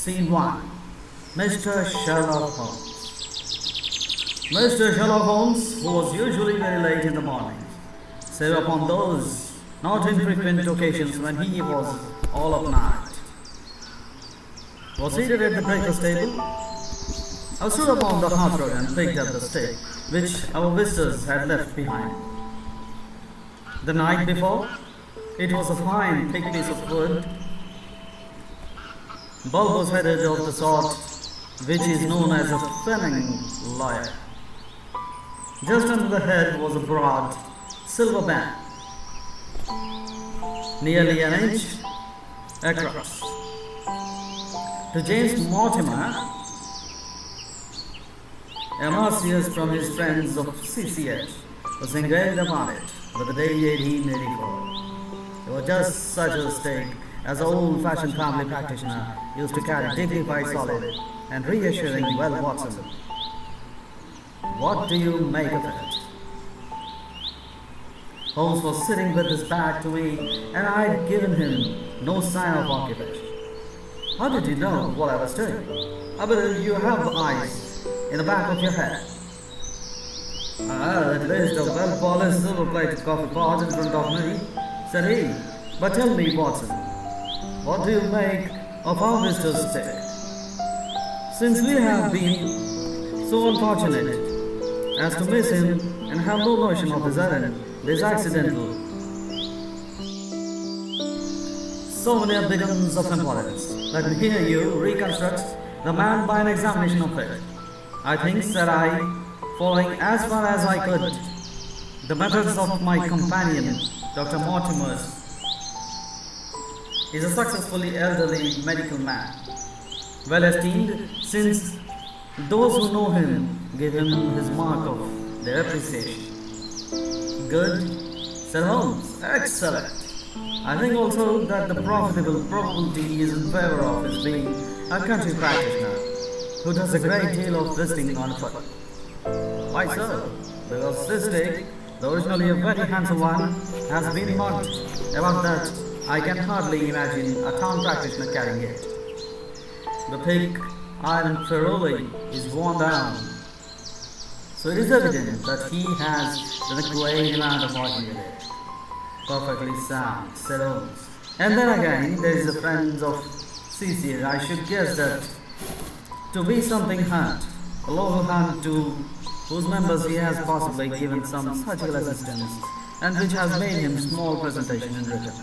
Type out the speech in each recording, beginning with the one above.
Scene 1. Mr. Sherlock Holmes. Mr. Sherlock Holmes, who was usually very late in the morning, save upon those not infrequent occasions when he was all up night, was seated at the breakfast table. I stood upon the hearthrug and picked up the steak which our visitors had left behind. The night before, it was a fine, thick piece of wood, bulbous-headed of the sort which is known as a felling lyre. Just under the head was a broad silver band, nearly an inch across. To James Mortimer, a Marcius from his friends of CCH was engraved upon it with the date 1884. It was just such a steak as the old-fashioned family practitioner used to carry dignified, solid, and reassuring. Well, Watson, what do you make of it? Holmes was sitting with his back to me, and I had given him no sign of occupation. How did you know what I was doing? I believe you have eyes in the back of your head. At least a well-polished silver-plated coffee pot in front of me, said he. But tell me, Watson, what do you make of our visitor's stick? Since we have been so unfortunate as to miss him and have no notion of his errand, this accidental. So many beacons of importance. Let me hear you reconstruct the man by an examination of it. I think, said I, following as far as I could the methods of my companion, Dr. Mortimer's, is a successfully elderly medical man, well esteemed, since those who know him give him his mark of their appreciation. Good, said Holmes. Excellent. I think also that the profitable probability is in favor of his being a country practitioner who does a great deal of visiting on foot. Why so? Because this steak, though originally a very handsome one, has been marked about that I can hardly imagine a town practitioner carrying it. The thick iron ferrule is worn down, so it is evident that he has done a great amount of washing with it. Perfectly sound, said Holmes. And then again, there is a friend of CC. I should guess that to be something hunt, a local hunt to whose members he has possibly given some surgical assistance, and which has made him small presentation in return.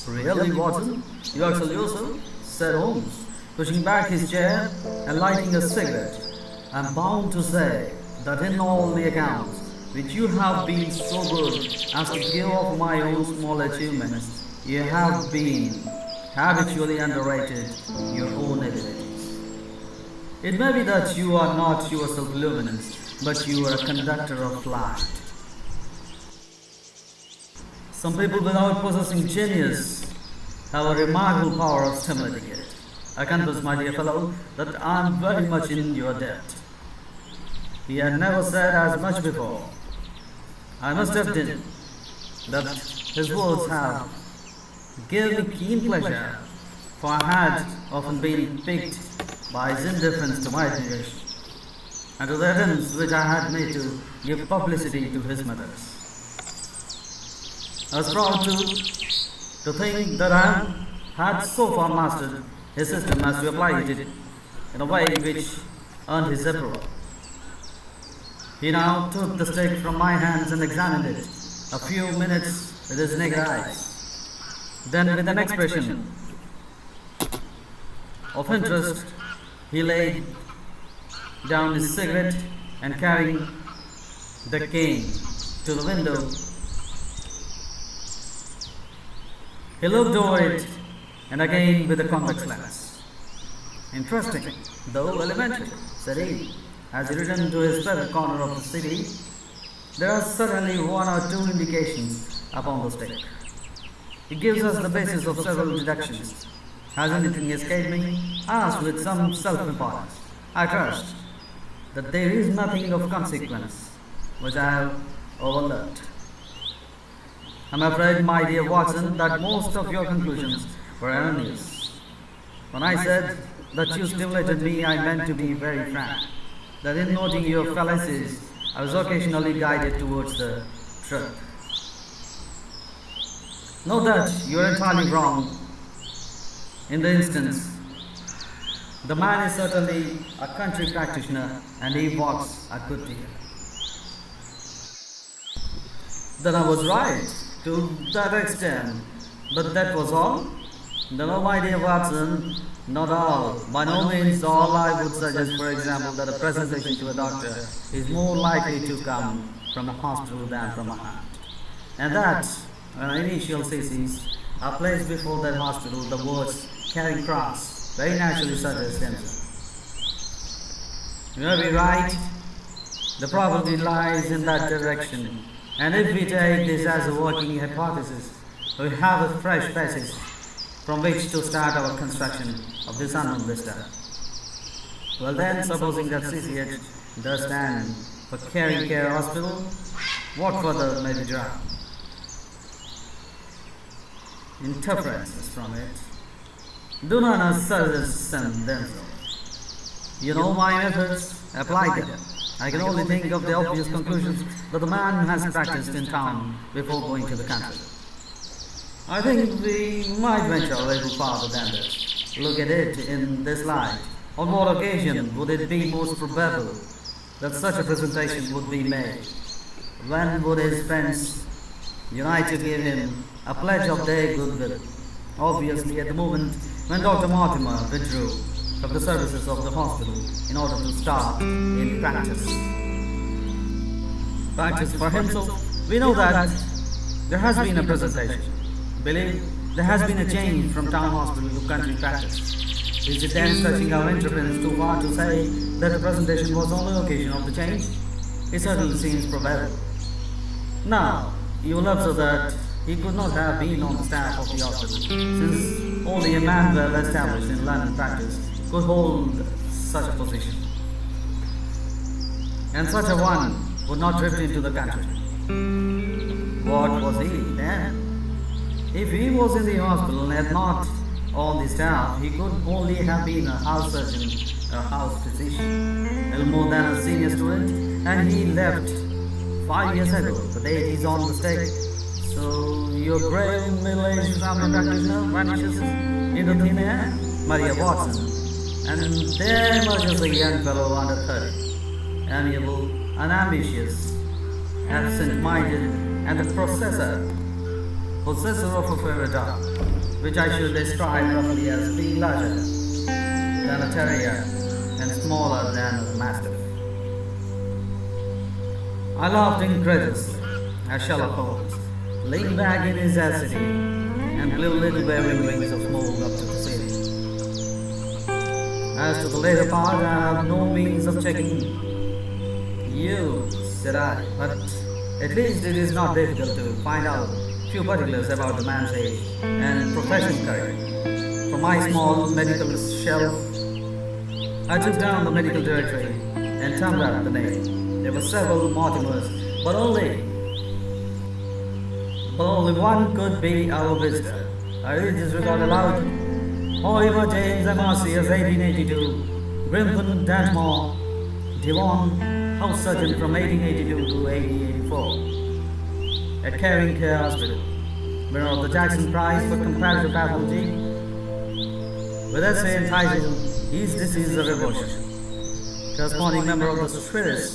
Really, Watson? You excel yourself? Said Holmes, pushing back his chair and lighting a cigarette. I'm bound to say that in all the accounts which you have been so good as to give of my own small achievements, you have been habitually underrated your own abilities. It may be that you are not yourself luminous, but you are a conductor of light. Some people without possessing genius have a remarkable power of stimulating it. I confess, my dear fellow, that I am very much in your debt. He had never said as much before. I must admit that his words have given me keen pleasure, for I had often been piqued by his indifference to my admiration, and to the attempts which I had made to give publicity to his methods. I was proud to think that I had so far mastered his system as to apply it in a way which earned his approval. He now took the stick from my hands and examined it a few minutes with his naked eyes. Then, with an expression of interest, he laid down his cigarette and, carrying the cane to the window, he looked over it and again with a convex lens. Interesting, though elementary, said he, as he returned to his favorite corner of the city. There are certainly one or two indications upon the stick. It gives us the basis of several deductions. Has anything escaped me? Asked with some self-importance. I trust that there is nothing of consequence which I have overlooked. I'm afraid, my dear Watson, that most of your conclusions were erroneous. When I said that you stimulated me, I meant to be very frank. That in noting your fallacies, I was occasionally guided towards the truth. Know that you are entirely wrong. In the instance, the man is certainly a country practitioner and he walks a good deal. Then I was right to that extent, but that was all? No, my dear Watson, not all. By no means all. I would suggest, for example, that a presentation to a doctor is more likely to come from a hospital than from a hound. And that, when initial theses are placed before that hospital, the words carrying cross very naturally suggest themselves. You may be right, the probability lies in that direction. And if we take this as a working hypothesis, we have a fresh basis from which to start our construction of this unknown vista. Well then, supposing that CCH does stand for Caring Care Hospital, what further may be drawn? Inferences from it do not suggestion themselves. You know my methods, apply them. I can only think of the obvious conclusions that the man has practiced in town before going to the country. I think we might venture a little farther than this. Look at it in this light. On what occasion would it be most probable that such a presentation would be made? When would his friends unite to give him a pledge of their goodwill? Obviously at the moment when Dr. Mortimer withdrew from the services of the hospital in order to start in practice. Practice for himself. We know that there has been a presentation. Believe there has been a change from town hospital to country practice. Is it then stretching our interference too far to say that the presentation was on the occasion of the change? It certainly seems probable. Now, you will observe that he could not have been on the staff of the hospital, since only a man well established in London practice could hold such a position. And such a one would not drift into the country. What was he then? If he was in the hospital and not on the staff, he could only have been a house surgeon, a house physician, little more than a senior student, and he left 5 years ago, the day he's on the stage. So your brave middle-aged family practitioner vanishes into thin air, Maria Watson, and there emerges a young fellow under 30, amiable, unambitious, absent-minded, and the possessor of a favorite dog, which I should describe roughly as being larger than a terrier and smaller than a mastiff. I laughed incredulously as Sherlock Holmes leaned back in his acidity and blew little wavering wings of smoke up to the ceiling. As to the later part, I have no means of checking you, said I, but at least it is not difficult to find out few particulars about the man's age and professional career. From my small medical shelf, I took down the medical directory and thumbed up the name. There were several Mortimers, but only one could be our visitor. I read this record aloud. Oliver James M.R.C.S. 1882, Grimpen Dartmoor, Devon, house surgeon from 1882 to 1884. At Caring Care Hospital, winner of the Jackson Prize for Comparative Pathology, with essay entitled His Disease of Devonshire, corresponding member of the Swedish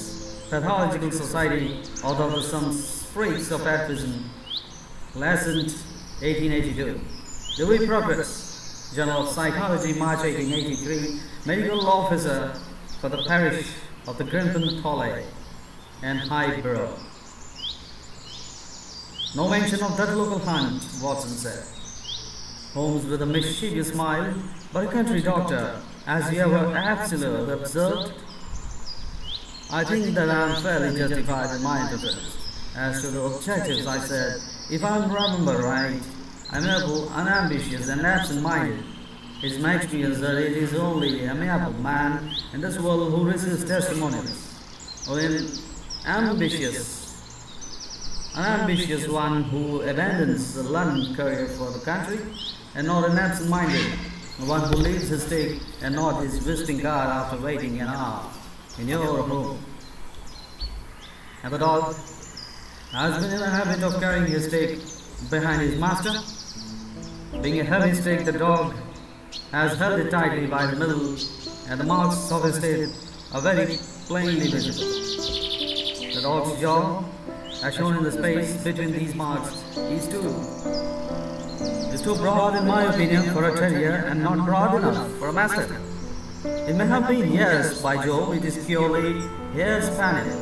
Pathological Society, author of Some Freaks of Atvism, Lesson 1882. The Week Progress, Journal of Psychology, March 1883, medical officer for the parish of the Grimpen Mire and Highborough. No mention of that local hunt, Watson said. Holmes, with a mischievous smile, but a country doctor, as you ever absolutely observed. I think that I am fairly justified in my interference. As to the objectives, I said, if I remember right, I am able, unambitious, and absent-minded. It makes me as that it is only a amiable man in this world who receives testimonials. Or an ambitious one who abandons the London career for the country, and not an absent-minded one who leaves his stick and not his visiting card after waiting an hour in your home. And the dog has been in the habit of carrying his stick behind his master. Being a heavy stick, the dog has held it tightly by the middle, and the marks of his teeth are very plainly visible. The dog's jaw, as shown in the space between these marks, is too broad in my opinion for a terrier and not broad enough for a mastiff. It may have been years, by Jove, it is purely hair spaniel.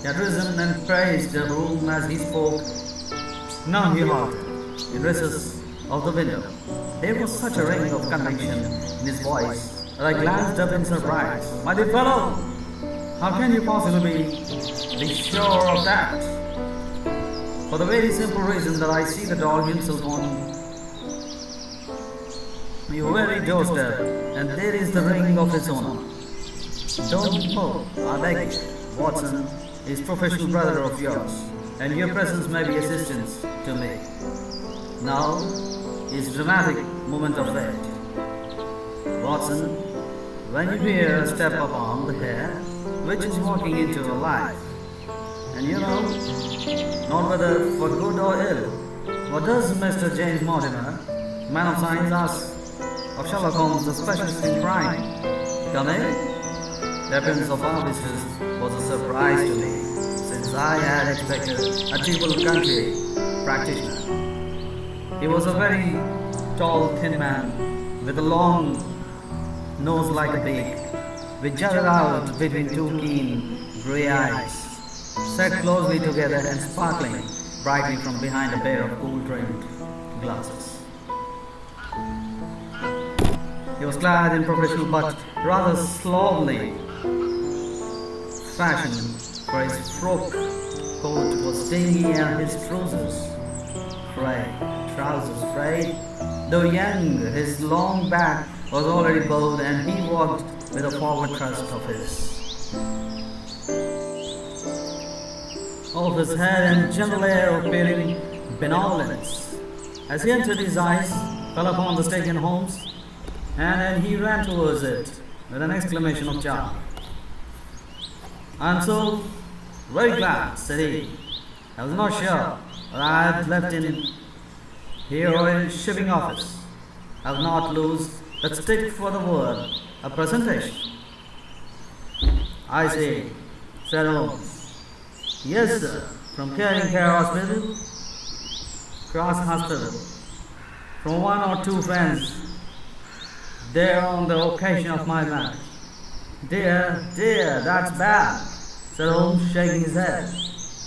He had risen and praised the room as he spoke. Now he halted in recess of the window. There was such a ring of conviction in his voice that I glanced up in surprise. My dear fellow, how can you possibly be sure of that? For the very simple reason that I see the dog himself on your very doorstep, and there is the ring of his owner. Don't know, I beg you, Watson is professional brother of yours, and your presence may be assistance to me. Now is dramatic moment of fate. Watson, when you hear a step upon the hair, which is walking into your life, and you know, not whether for good or ill, what does Mr. James Mortimer, man of science, ask of Sherlock Holmes, the specialist in crime? Come in? The appearance of our visitors was a surprise to me, since I had expected a typical country practitioner. He was a very tall, thin man, with a long nose like a beak, which jutted out between two keen grey eyes, set closely together and sparkling brightly from behind a pair of gold-rimmed glasses. He was clad in professional but rather slovenly fashion, for his frock coat was stingy and his trousers frayed. Though young, his long back was already bowed, and he walked with a forward thrust of his head and general air of appearing benevolence. As he entered, his eyes fell upon the stake in Holmes, and then he ran towards it with an exclamation of joy. "I am so very glad," said he. "I was not sure that I had left in here or in shipping office. I will not lose that stick for the word, a presentation." "I see," said Holmes. "Yes, sir, from Caring Care Hospital, Cross Hospital, from one or two friends there on the occasion of my marriage." Dear, that's bad," said Holmes, shaking his head.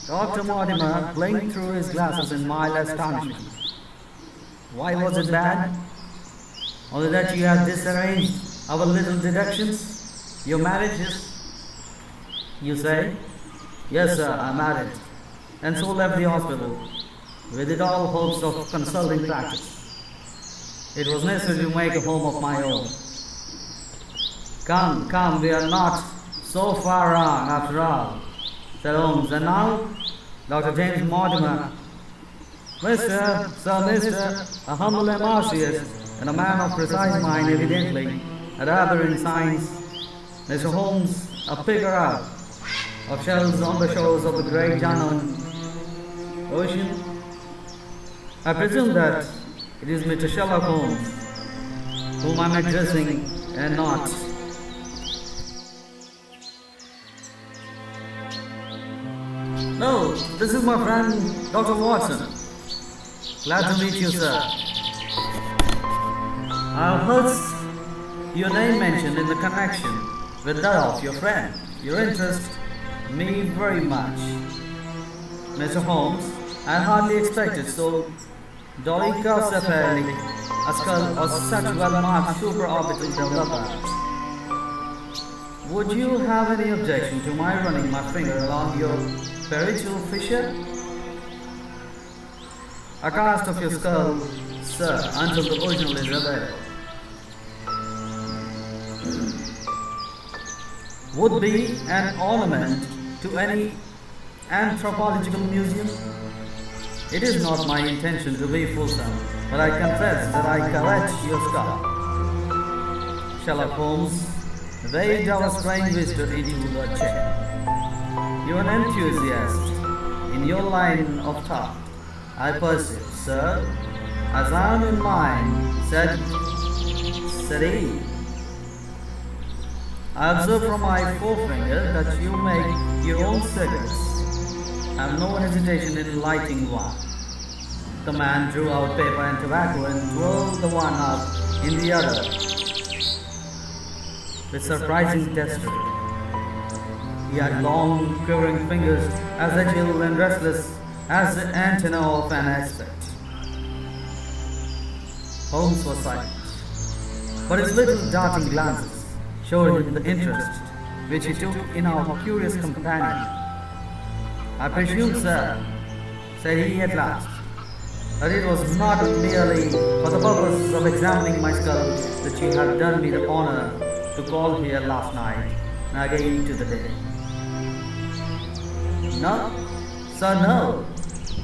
Dr. Mortimer blinked through his glasses in mild astonishment. "Why was it bad? Only that you have disarranged our little deductions. Your marriage is, you say?" "Yes, sir, I married, and so left the hospital, with it all hopes of consulting practice. It was necessary to make a home of my own." Come, we are not so far wrong after all," said Holmes. "And now, Dr. James Mortimer, Mr. a humble Marcius, and a man of precise mind evidently, a dabber in science. Mr. Holmes, a picker-up of shells on the shores of the great unknown ocean. I presume that it is Mr. Sherlock Holmes whom I am addressing, and not..." "No, this is my friend Dr. Watson. Glad to meet you, sir. I've heard your name mentioned in the connection with that of your friend. Your interest me very much, Mr. Holmes. I hardly expected so dolichocephaly a skull or such well-marked supraorbital developer. Would you have any objection to my running my finger along your peritoneal fissure? A cast of your skull, sir, until the original is available, would be an ornament to any anthropological museum. It is not my intention to be fulsome, but I confess that I covet your skull. Sherlock Holmes waved our strange visitor into the chair. "You're an enthusiast in your line of thought, I perceive, sir, as I am in mine," said he. "I observe from my forefinger that you make your own cigarettes. Have no hesitation in lighting one." The man drew out paper and tobacco and twirled the one up in the other with surprising dexterity. He had long, quivering fingers, as agile and restless as the antenna of an aspect. Holmes was silent, but his little darting glances showed him the interest which he took in our curious companion. "I presume, sir," said he at last, "that it was not merely for the purpose of examining my skull that you have done me the honor to call here last night and again to the day." "No, sir, no.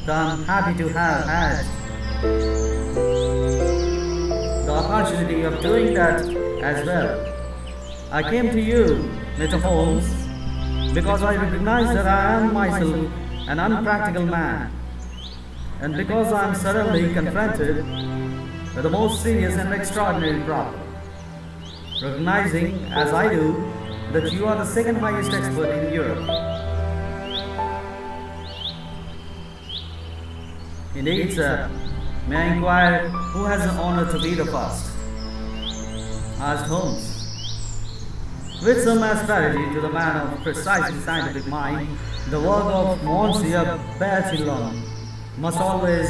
Though I'm happy to have had the opportunity of doing that as well. I came to you, Mr. Holmes, because I recognize that I am myself an unpractical man, and because I am suddenly confronted with the most serious and extraordinary problem. Recognizing, as I do, that you are the second highest expert in Europe." "Indeed, sir. May I inquire who has the honor to be the first?" asked Holmes, with some asperity to the man of precisely scientific mind. The work of Monsieur Baskerville must always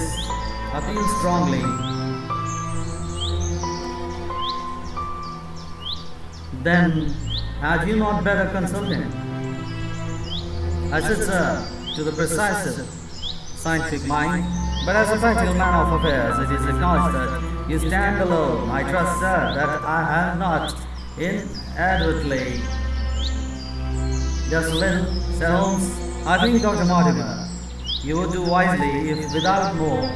appeal strongly. "Then had you not better consult him?" I said, "Sir, to the precise scientific mind, but as a practical man of affairs, it is acknowledged that you stand alone. I trust, sir, that I have not inadvertently..." "Just a little," said Holmes. "I think, Dr. Mortimer, you would do wisely if, without more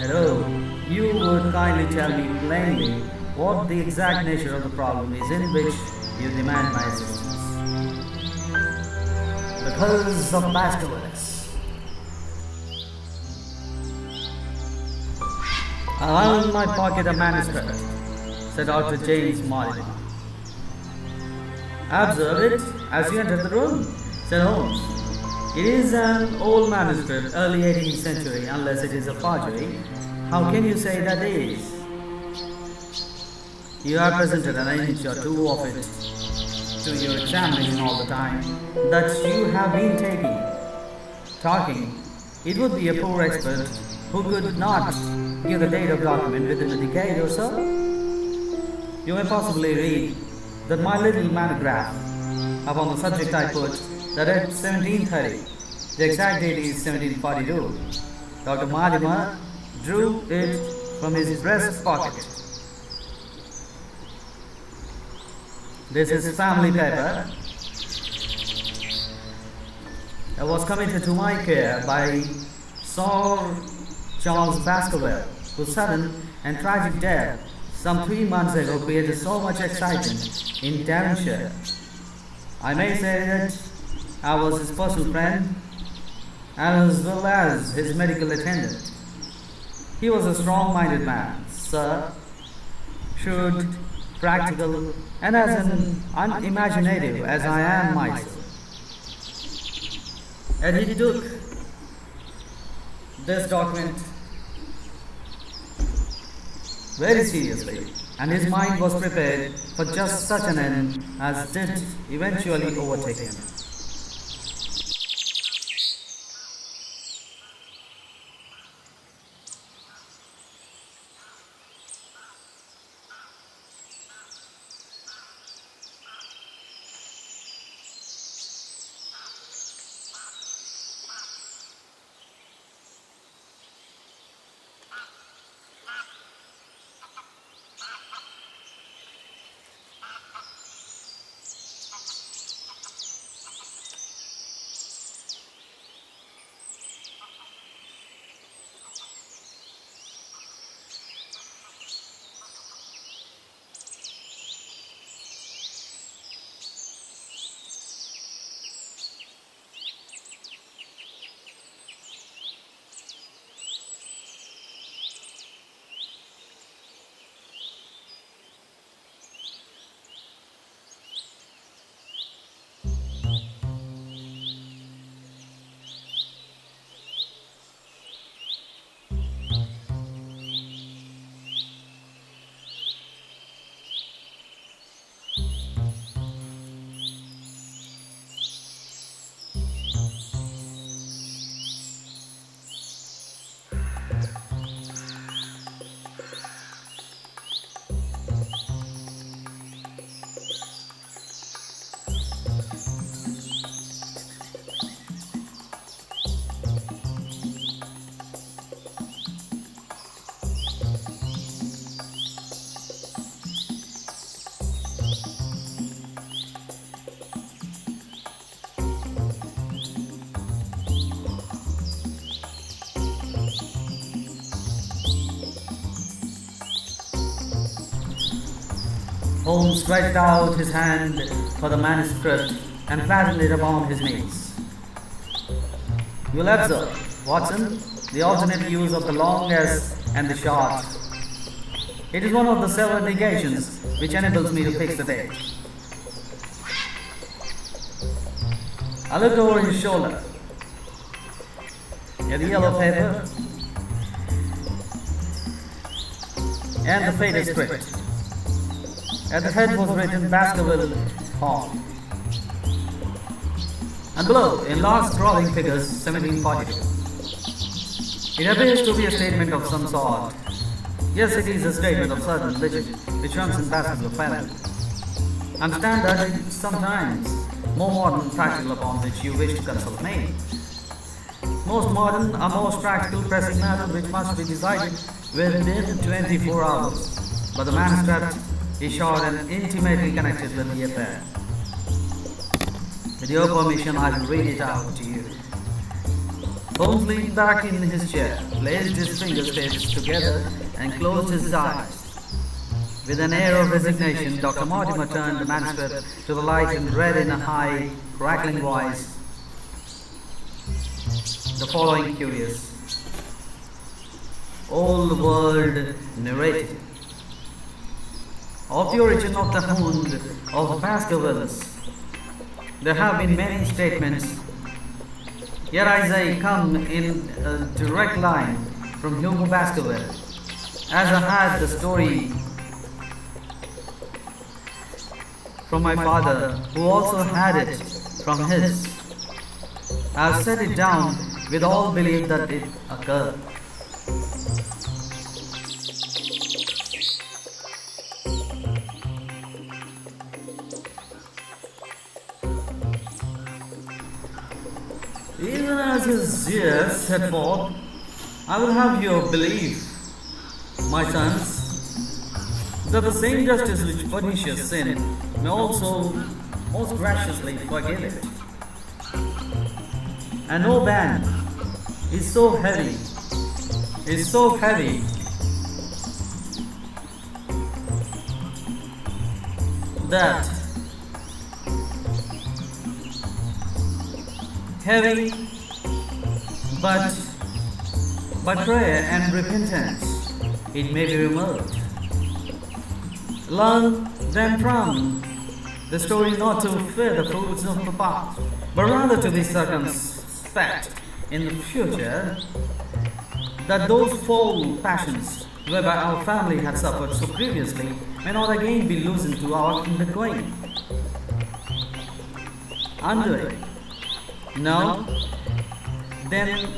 ado, you would kindly tell me plainly what the exact nature of the problem is in which you demand my assistance." "The Hounds of Baskerville. I have in my pocket a manuscript," said Dr. James Mortimer. "Observe it as you enter the room," said Holmes. "It is an old manuscript, early 18th century, unless it is a forgery. How can you say that it is? You have presented an inch or two of it to your examination all the time that you have been talking. It would be a poor expert who could not give the date of document within a decade or so. You may possibly read that my little monograph upon the subject I put that at 1730, the exact date is 1742. Dr. Mortimer drew it from his breast pocket. This is family paper that was committed to my care by Sir Charles Baskerville, whose sudden and tragic death some 3 months ago created so much excitement in Devonshire. I may say that I was his personal friend as well as his medical attendant. He was a strong-minded man, sir, shrewd, practical, and as unimaginative as I am myself. And he took this document very seriously, and his mind was prepared for just such an end as did eventually overtake him. Holmes stretched out his hand for the manuscript and flattened it upon his knees. You will observe, Watson, the alternate use of the long S and the short. It is one of the several negations which enables me to fix the date. I looked over his shoulder at the yellow paper and the faded script. At the head was written Baskerville Hall, and below, in large scrawling figures, 1742. It appears to be a statement of some sort. Yes, it is a statement of certain legend which runs in Baskerville family. Understand that it is sometimes more modern and practical upon which you wish to consult me. Most modern or most practical pressing matter which must be decided within 24 hours. But the manuscript is short and intimately connected with the affair. With your permission, I will read it out to you. Holmes leaned back in his chair, placed his fingertips together and closed his eyes. With an air of resignation, Dr. Mortimer turned the manuscript to the light and read in a high, crackling voice the following curious, old world narrative of the origin of the Hound of Baskervilles. There have been many statements, yet as I come in a direct line from Hugo Baskerville, as I had the story from my father, who also had it from his. I have set it down with all belief that it occurred. Even as his years set forth, I will have you believe, my sons, that the same justice which punishes sin may also most graciously forgive it. And no ban is so heavy, that heavy, but by prayer and repentance it may be removed. Learn then from the story not to fear the fruits of the past, but rather to be circumspect in the future, that those foul passions whereby our family had suffered so previously may not again be loosened to our undergoing. Undoing. No, then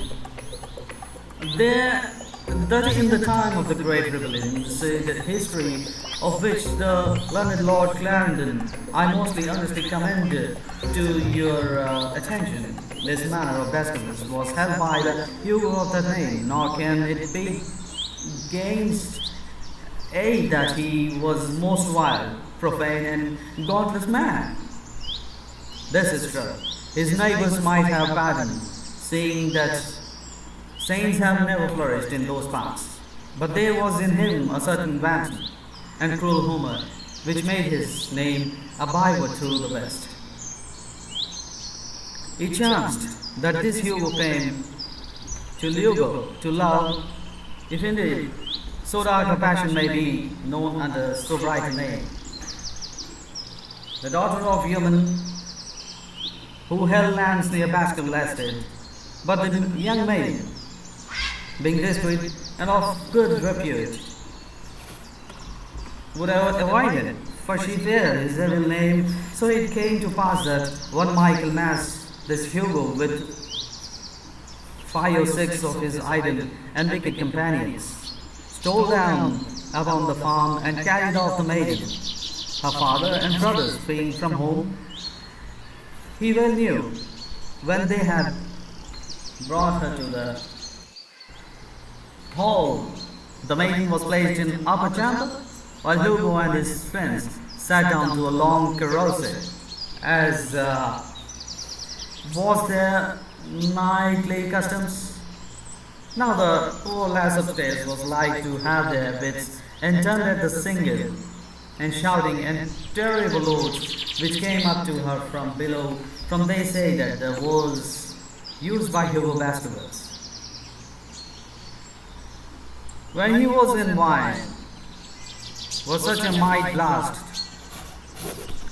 that in the time of the Great Rebellion, the history of which the learned Lord Clarendon I mostly earnestly commend to your attention, this manor of Baskerville was held by the Hugo of that name, nor can it be against a that he was most wild, profane, and godless man. This is true. His neighbors might have pardoned, seeing that saints have never flourished in those parts. But there was in him a certain wanton and cruel humor, which made his name a byword through the West. It chanced that this Hugo came to Lugo to love, if indeed so dark a passion may be known under so bright a name, the daughter of human who held lands near Baskerville estate, but the young maiden, being discreet and of good repute, would have avoided, for she feared his evil name. So it came to pass that one Michaelmas, this Hugo, with 5 or 6 of his idle and wicked companions, stole down upon the farm and carried off the maiden, her father and brothers being from home. He well knew when they had brought her to the hall, the maiden was placed in upper chamber, while Hugo and his friends sat down to a long carousal, as was their nightly customs. Now the poor lass upstairs was like to have their wits and turned at the singing and shouting and terrible oaths which came up to her from below, from they say that the walls used by Hugo Baskerville. When he was in wine, was such a might blast,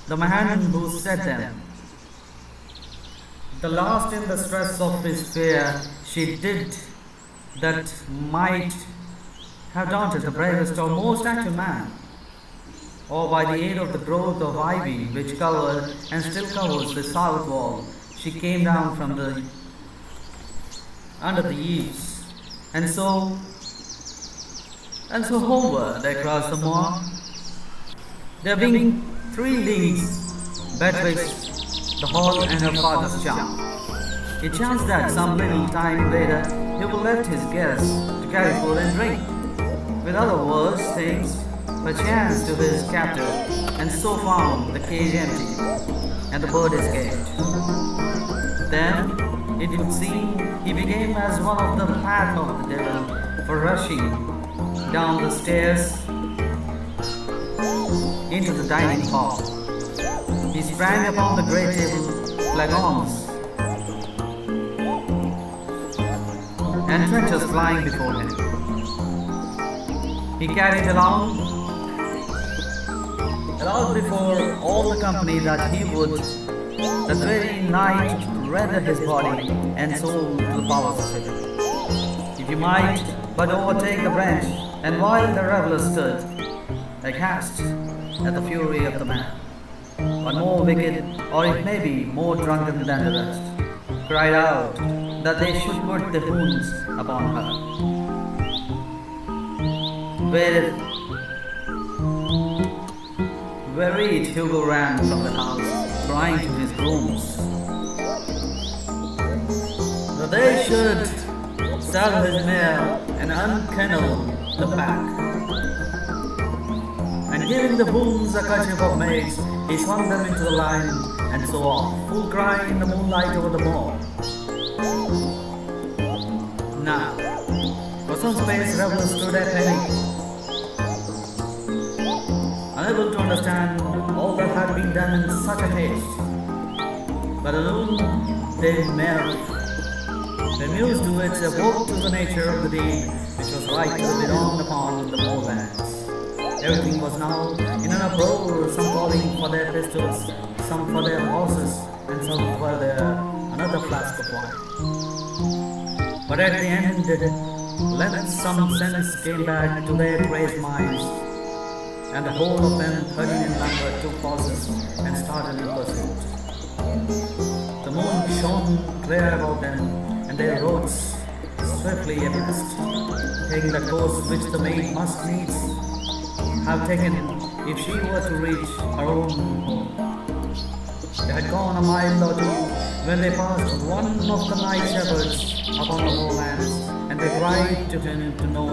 the man who said them, the last in the stress of his fear, she did that might have daunted the bravest or most active man, or by the aid of the growth of ivy which covered and still covers the south wall, she came down from the under the eaves, and so homeward across the moor, there being 3 leagues betwixt the hall and her father's charm. It chanced that some little time later he left his guests to carry food and drink, with other words, things, perchance to his captive, and so found the cage empty, and the bird escaped. Then, it would seem, he became as one of the path of the devil, for rushing down the stairs into the dining hall. He sprang upon the great table, flagons and trenchers flying before him. He carried aloud before all the company that he would that very night render his body and soul to the powers of it, if he might but overtake the branch, and while the revelers stood aghast at the fury of the man, but more wicked, or it may be more drunken than the rest, cried out that they should put the hounds upon her. Wearied, Hugo ran from the house, crying to his grooms that they should saddle his mare and unkennel the pack. And giving the hounds a kerchief of maize, he swung them into the line, and so off, full cry in the moonlight over the moor. Now, for some space, revelers stood at panic, unable to understand all that had been done in such a haste. But alone they mused to it, awoke to the nature of the deed which was right to be done upon the moorlands. Everything was now in an uproar, some calling for their pistols, some for their horses, and some for another flask of wine. But at the end, some sense came back to their crazed minds, and the whole of them, 13 in number, took horses and started in pursuit. The moon shone clear about them, and they rode swiftly abreast, taking the course which the maid must needs have taken if she were to reach her own home. They had gone a mile or two when they passed one of the night shepherds upon the moorlands, and they cried to him to know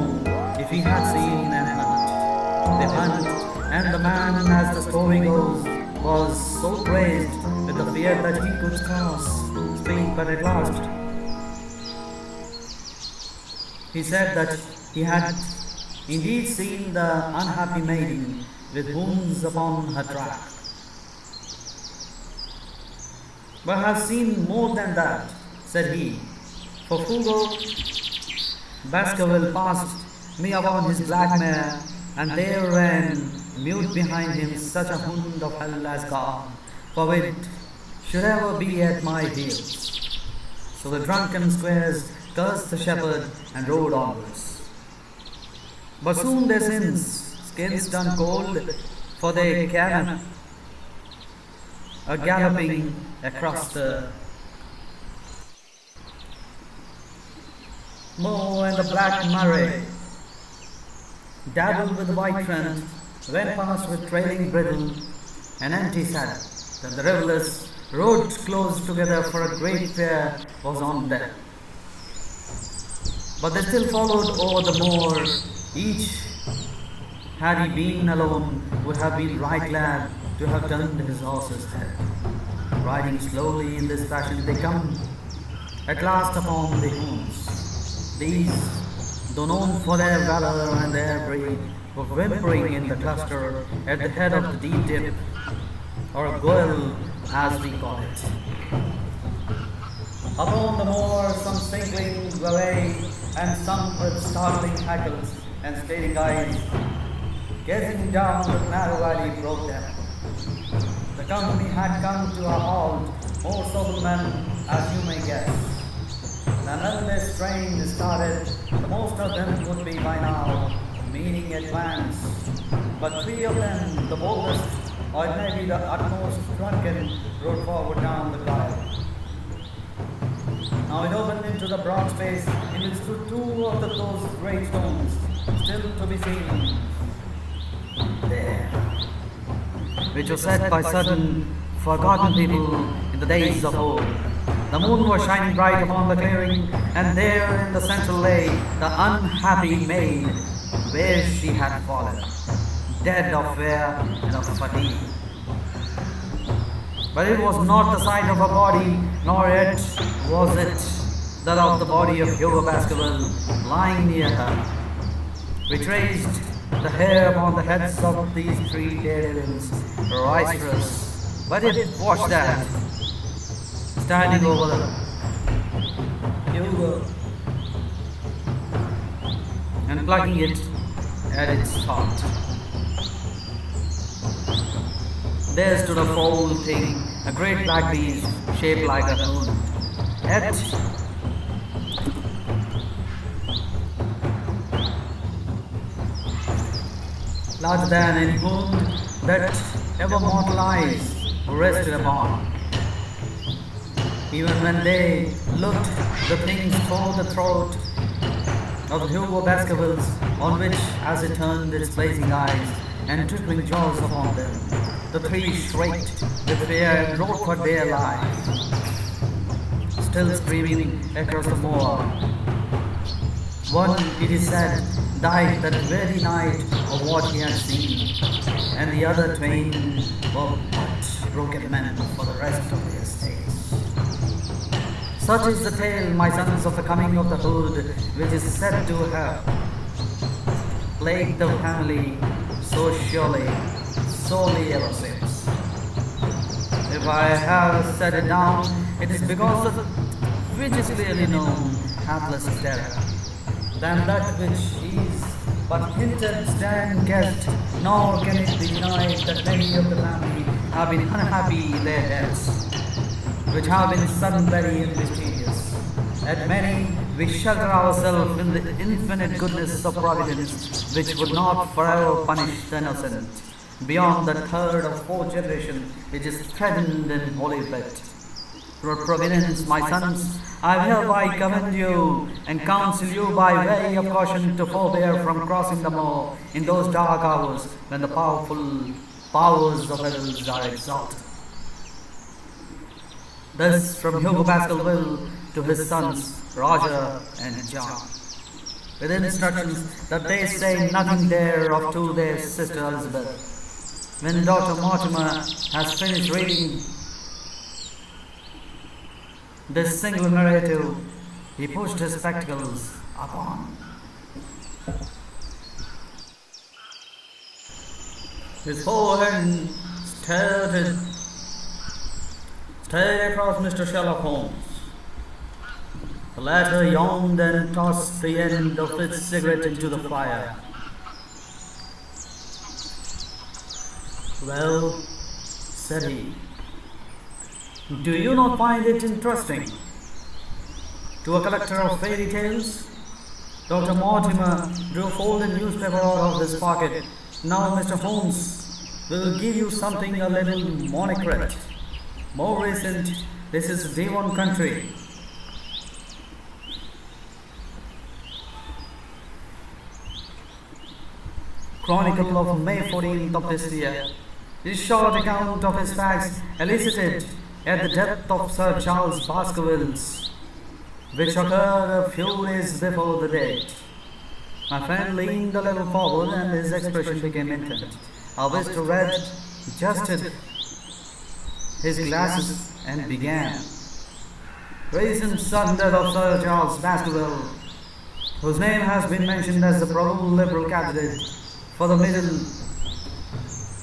if he had seen an hunt. They hunt, and the man, as the story goes, was so crazed with the fear that he could scarce speak, but at last he said that he had indeed seen the unhappy maiden with wounds upon her track, but has seen more than that, said he, for Hugo Baskerville passed me upon his black mare, and there ran mute behind him such a hound of hell as God forbid should ever be at my heels. So the drunken squares cursed the shepherd and rode onwards. But soon their skins turned cold, for they came galloping across the moor, and the black Mire, dabbled with the white trent, went past with trailing bridle and empty saddle. Then the revelers rode close together, for a great fear was on them. But they still followed over the moor. Each, had he been alone, would have been right glad to have turned his horse's head. Riding slowly in this fashion, they come at last upon the hounds. These, though known for their valor and their breed, were whimpering in the cluster at the head of the deep dip, or goel as we call it. Upon the moor, some singlings lay, and some with startling hackles and staring eyes, gazing down the narrow valley broke them. The company had come to a halt, more sober men, as you may guess. And when this train started, the most of them would be by now, meaning advance. But three of them, the boldest, or maybe the utmost drunken, rode forward down the gyle. Now it opened into the broad space in which stood two of those great stones, still to be seen there, which was set by certain forgotten people in the days of old. The moon was shining bright upon the clearing, and there in the centre lay the unhappy maid, where she had fallen, dead of fear and of fatigue. But it was not the sight of a body, nor yet was it that of the body of Hugo Baskerville lying near her. We traced the hair upon the heads of these three daredevils, roisterous, but it was that, standing over Hugo and plucking it at its heart. There stood a foul thing, a great black beast shaped like a hound. Yet larger than any wound that ever mortal eyes rested upon. Even when they looked, the things for the throat of Hugo Baskerville's, on which, as it turned its blazing eyes and twinkling jaws upon them, the three shrieked with fear and rode for their lives, still screaming across the moor. One, it is said, died that very night of what he had seen, and the other twain were but broken men for the rest of their stays. Such is the tale, my sons, of the coming of the hood, which is said to have plagued the family so surely, solely ever since. If I have set it down, it is because of which is clearly known, hapless terror, than that which is but hinted, stand guessed, nor can it be denied that many of the family have been unhappy in their deaths, which have been sudden, very and mysterious. At many, we shelter ourselves in the infinite goodness of Providence, which would not forever punish the innocent, beyond the third or fourth generation, which is threatened in holy writ. For Providence, my sons, I hereby commend you and counsel you by way of caution to forbear from crossing the moor in those dark hours when the powerful powers of devils are exalted. This from Hugo Baskerville to his sons Roger and John, with instructions that they say nothing thereof to their sister Elizabeth. When Dr. Mortimer has finished reading this single narrative, he pushed his spectacles upon. His forehead stared across Mr. Sherlock Holmes. The latter yawned and tossed the end of its cigarette into the fire. Well, said he, do you not find it interesting? To a collector of fairy tales? Dr. Mortimer drew a folded newspaper out of his pocket. Now Mr. Holmes will give you something a little more accurate, more recent. This is Devon country. Chronicle of May 14th of this year. This short account of his facts elicited at the death of Sir Charles Baskerville's, which occurred a few days before the date. My friend leaned a little forward and his expression became intent. Our visitor read, adjusted his glasses and began. Recent sudden death of Sir Charles Baskerville, whose name has been mentioned as the probable Liberal candidate for the middle.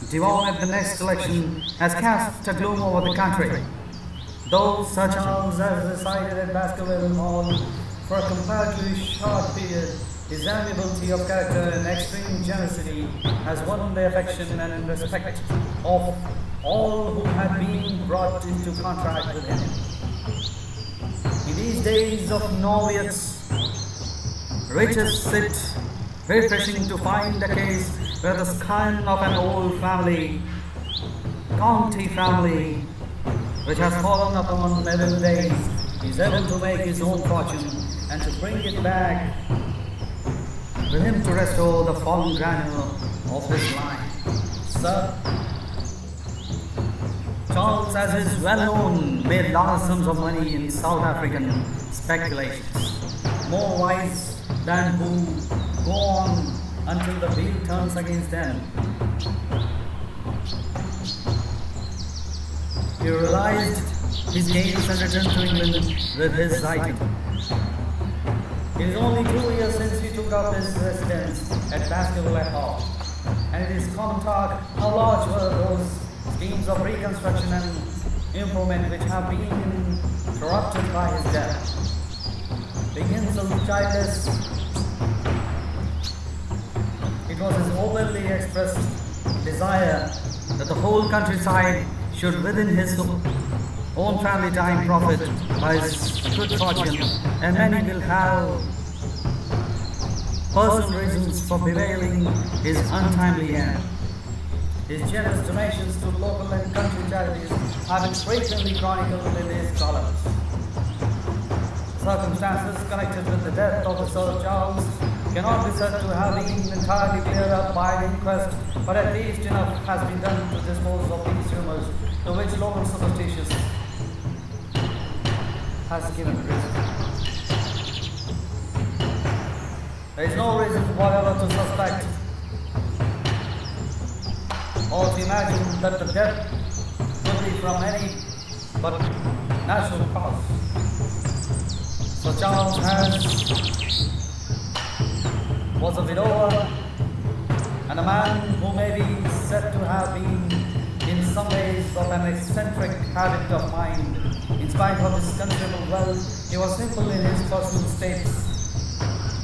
Devon at the next election has cast a gloom over the country. Though Sir Charles has resided at Baskerville Hall for a comparatively short period, his amiability of character and extreme generosity has won the affection and respect of all who had been brought into contact with him. In these days of novitiates, riches sit refreshing to find a case where the scion of an old family, county family, which has fallen upon middle days, is able to make his own fortune and to bring it back with him to restore the fallen grandeur of his line. Sir Charles, as is well known, made large sums of money in South African speculations, more wise than who go on until the wheel turns against them. He realized his gains and returned to England with his item. It is only 2 years since he took up his residence at Baskerville Hall, and it is common talk how large were those schemes of reconstruction and improvement which have been interrupted by his death. Begins of childless, it was his openly expressed desire that the whole countryside should within his own family time profit by his good fortune, and many will have personal reasons for bewailing his untimely end. His generous donations to local and country charities have been frequently chronicled in his columns. Circumstances connected with the death of Sir Charles cannot be said to have been entirely cleared up by the inquest, but at least enough has been done to dispose of these rumors to which local superstition has given reason. There is no reason whatever to suspect or to imagine that the death could be from any but natural cause. Sir Charles was a widower and a man who may be said to have been in some ways of an eccentric habit of mind. In spite of his considerable wealth, he was simple in his personal states,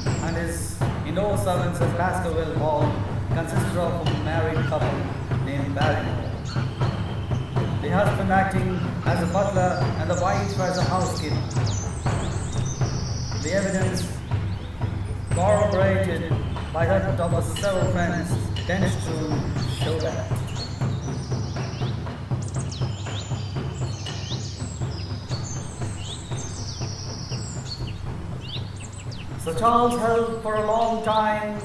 and his indoor servants at Baskerville Hall consisted of a married couple named Barrymore, the husband acting as a butler and the wife as a housekeeper. The evidence, corroborated by that of several friends, tends to show that. Sir Charles' health for a long time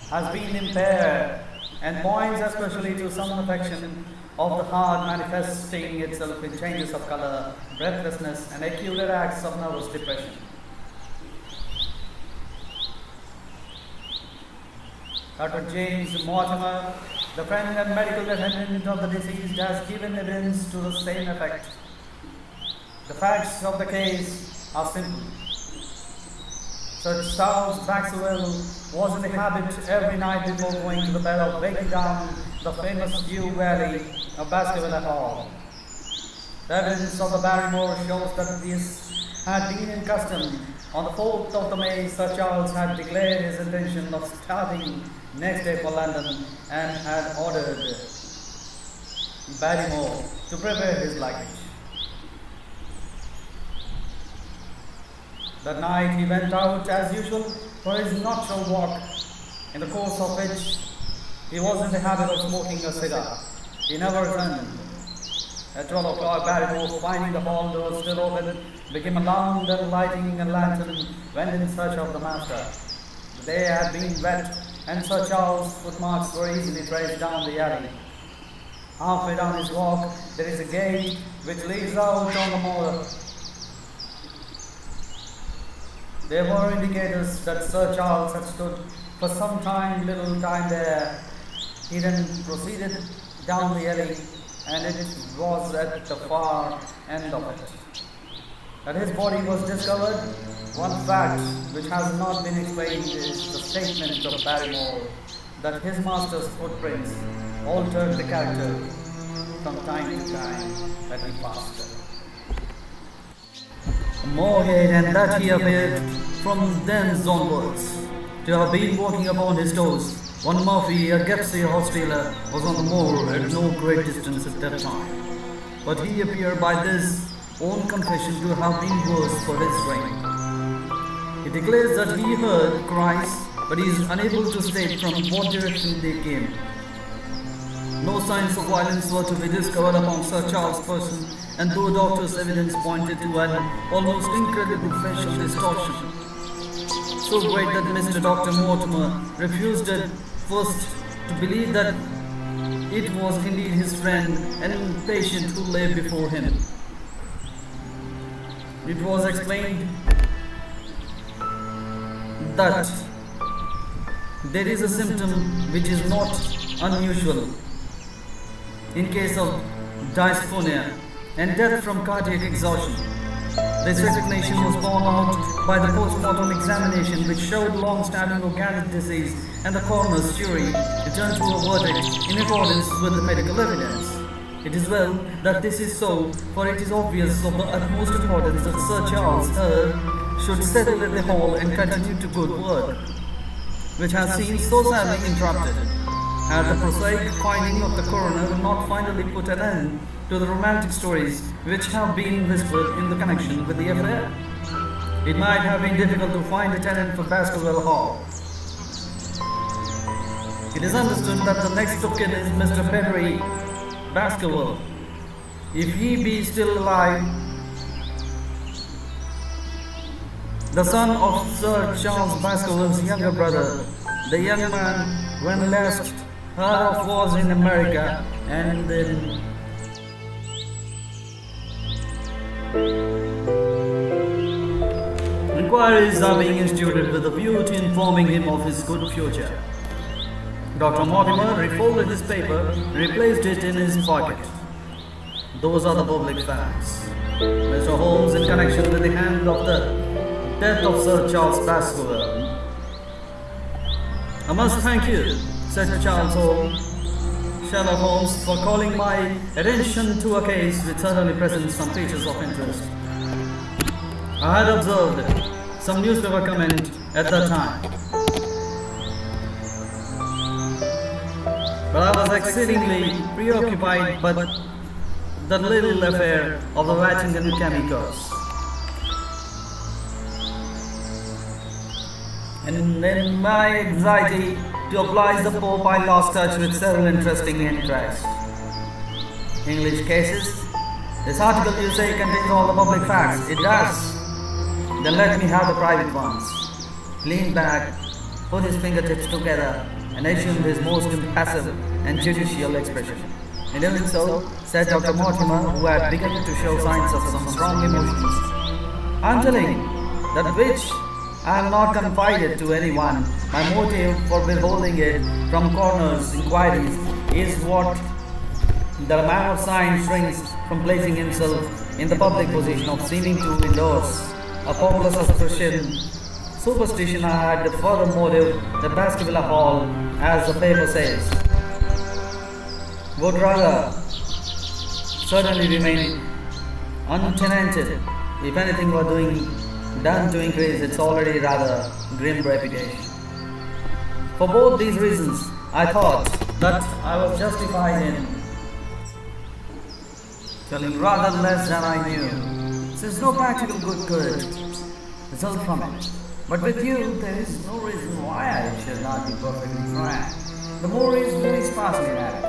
has been impaired, and points especially to some affection of the heart manifesting itself in changes of color, breathlessness, and acute acts of nervous depression. Dr. James Mortimer, the friend and medical attendant of the deceased, has given evidence to the same effect. The facts of the case are simple. Sir Charles Baskerville was in the habit every night before going to the bed of breaking down the famous Yew Valley of Baskerville Hall. The evidence of the Barrymore shows that this had been in custom. On the 4th of May, Sir Charles had declared his intention of starting next day for London and had ordered Barrymore to prepare his luggage. That night he went out as usual for his nocturnal walk, in the course of which he was in the habit of smoking a cigar. He never returned. At 12 o'clock, Barrymore, finding the hall door still open, became alarmed and lighting a lantern went in search of the master. The day had been wet, and Sir Charles' footmarks were easily traced down the alley. Halfway down his walk, there is a gate which leads out on the moor. There were indicators that Sir Charles had stood for some little time there. He then proceeded down the alley, and it was at the far end of it that his body was discovered. One fact which has not been explained is the statement of Barrymore that his master's footprints altered the character from time to time that he passed. Morehead, and that he appeared from thence onwards to have been walking upon his toes. One Murphy, a gipsy horse dealer, was on the moor at no great distance at that time. But he appeared by this own confession to have been worse for his reign. He declares that he heard cries, but he is unable to state from what direction they came. No signs of violence were to be discovered upon Sir Charles' person, and though doctors' evidence pointed to an almost incredible facial distortion, so great that Mr. Dr. Mortimer refused at first to believe that it was indeed his friend and patient who lay before him. It was explained that there is a symptom which is not unusual in case of dysphonia and death from cardiac exhaustion. This resignation was borne out by the post-mortem examination, which showed long-standing organic disease, and the coroner's jury returned to a verdict in accordance with the medical evidence. It is well that this is so, for it is obvious of the utmost importance that Sir Charles should settle at the Hall and continue to good work, which has seemed so sadly interrupted, as the prosaic finding of the coroner will not finally put an end to the romantic stories which have been whispered in the connection with the affair. It might have been difficult to find a tenant for Baskerville Hall. It is understood that the next of kin is Mr. Henry Baskerville. If he be still alive, the son of Sir Charles Baskerville's younger brother, the young man when last heard of was in America, and then inquiries are being instituted with a view to informing him of his good future. Dr. Mortimer refolded his paper and replaced it in his pocket. Those are the public facts. Mr. Holmes, in connection with the hand of the death of Sir Charles Baskerville. I must thank you, said Charles Sherlock Holmes, for calling my attention to a case which certainly presents some features of interest. I had observed some newspaper comment at that time, but I was exceedingly preoccupied by the little affair of the Vatican chemicals. And in my anxiety to oblige the Pope, I lost touch with several interesting interests. English cases. This article you say contains all the public facts. It does. Then let me have the private ones. Leaned back, put his fingertips together, and assumed his most impassive and judicial expression. In doing so, said Dr. Mortimer, who had begun to show signs of some strong emotions, I am telling that which I have not confided to anyone. My motive for withholding it from coroner's inquiries is what the man of science shrinks from placing himself in the public position of seeming to endorse a popular superstition. I had the further motive that Baskerville Hall, as the paper says, would rather certainly remain untenanted if anything were done to increase its already rather grim reputation. For both these reasons, I thought that I was justified in telling rather less than I knew, since no practical good could result from it. But with you, there is no reason why I should not be perfectly frank. The moor is very sparsely inhabited,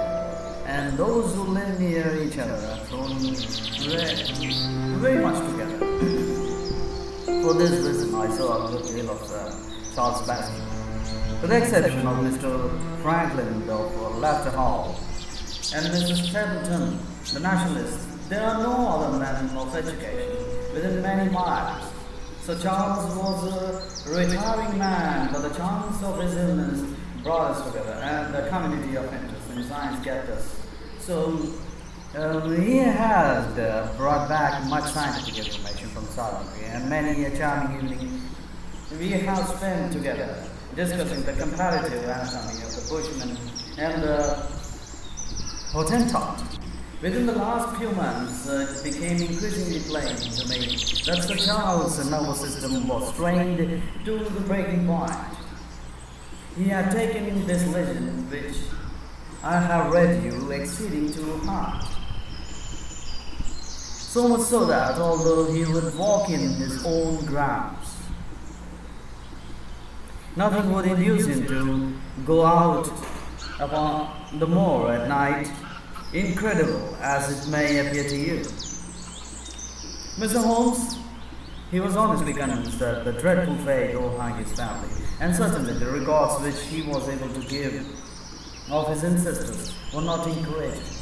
and those who live near each other are thrown very much together. For this reason, I saw a good deal of Charles Baskerville, with the exception of Mr. Franklin of Laughter Hall and Mrs. Stapleton, the nationalist. There are no other men of education within many miles. Sir Charles was a retiring man, but the chance of his illness brought us together, and the community of interest in science kept us. So he has brought back much scientific information from Southern, and many a charming evening we have spent together. discussing the comparative anatomy of the bushman and the Hottentot. Within the last few months, it became increasingly plain to me that Sir Charles' nervous system was strained to the breaking point. He had taken this legend, which I have read you, exceeding to heart. So much so that although he would walk in his own grounds, nothing would induce him to go out upon the moor at night, incredible as it may appear to you. Mr. Holmes, he was honestly convinced that the dreadful fate overhung his family, and certainly the regards which he was able to give of his ancestors were not encouraged.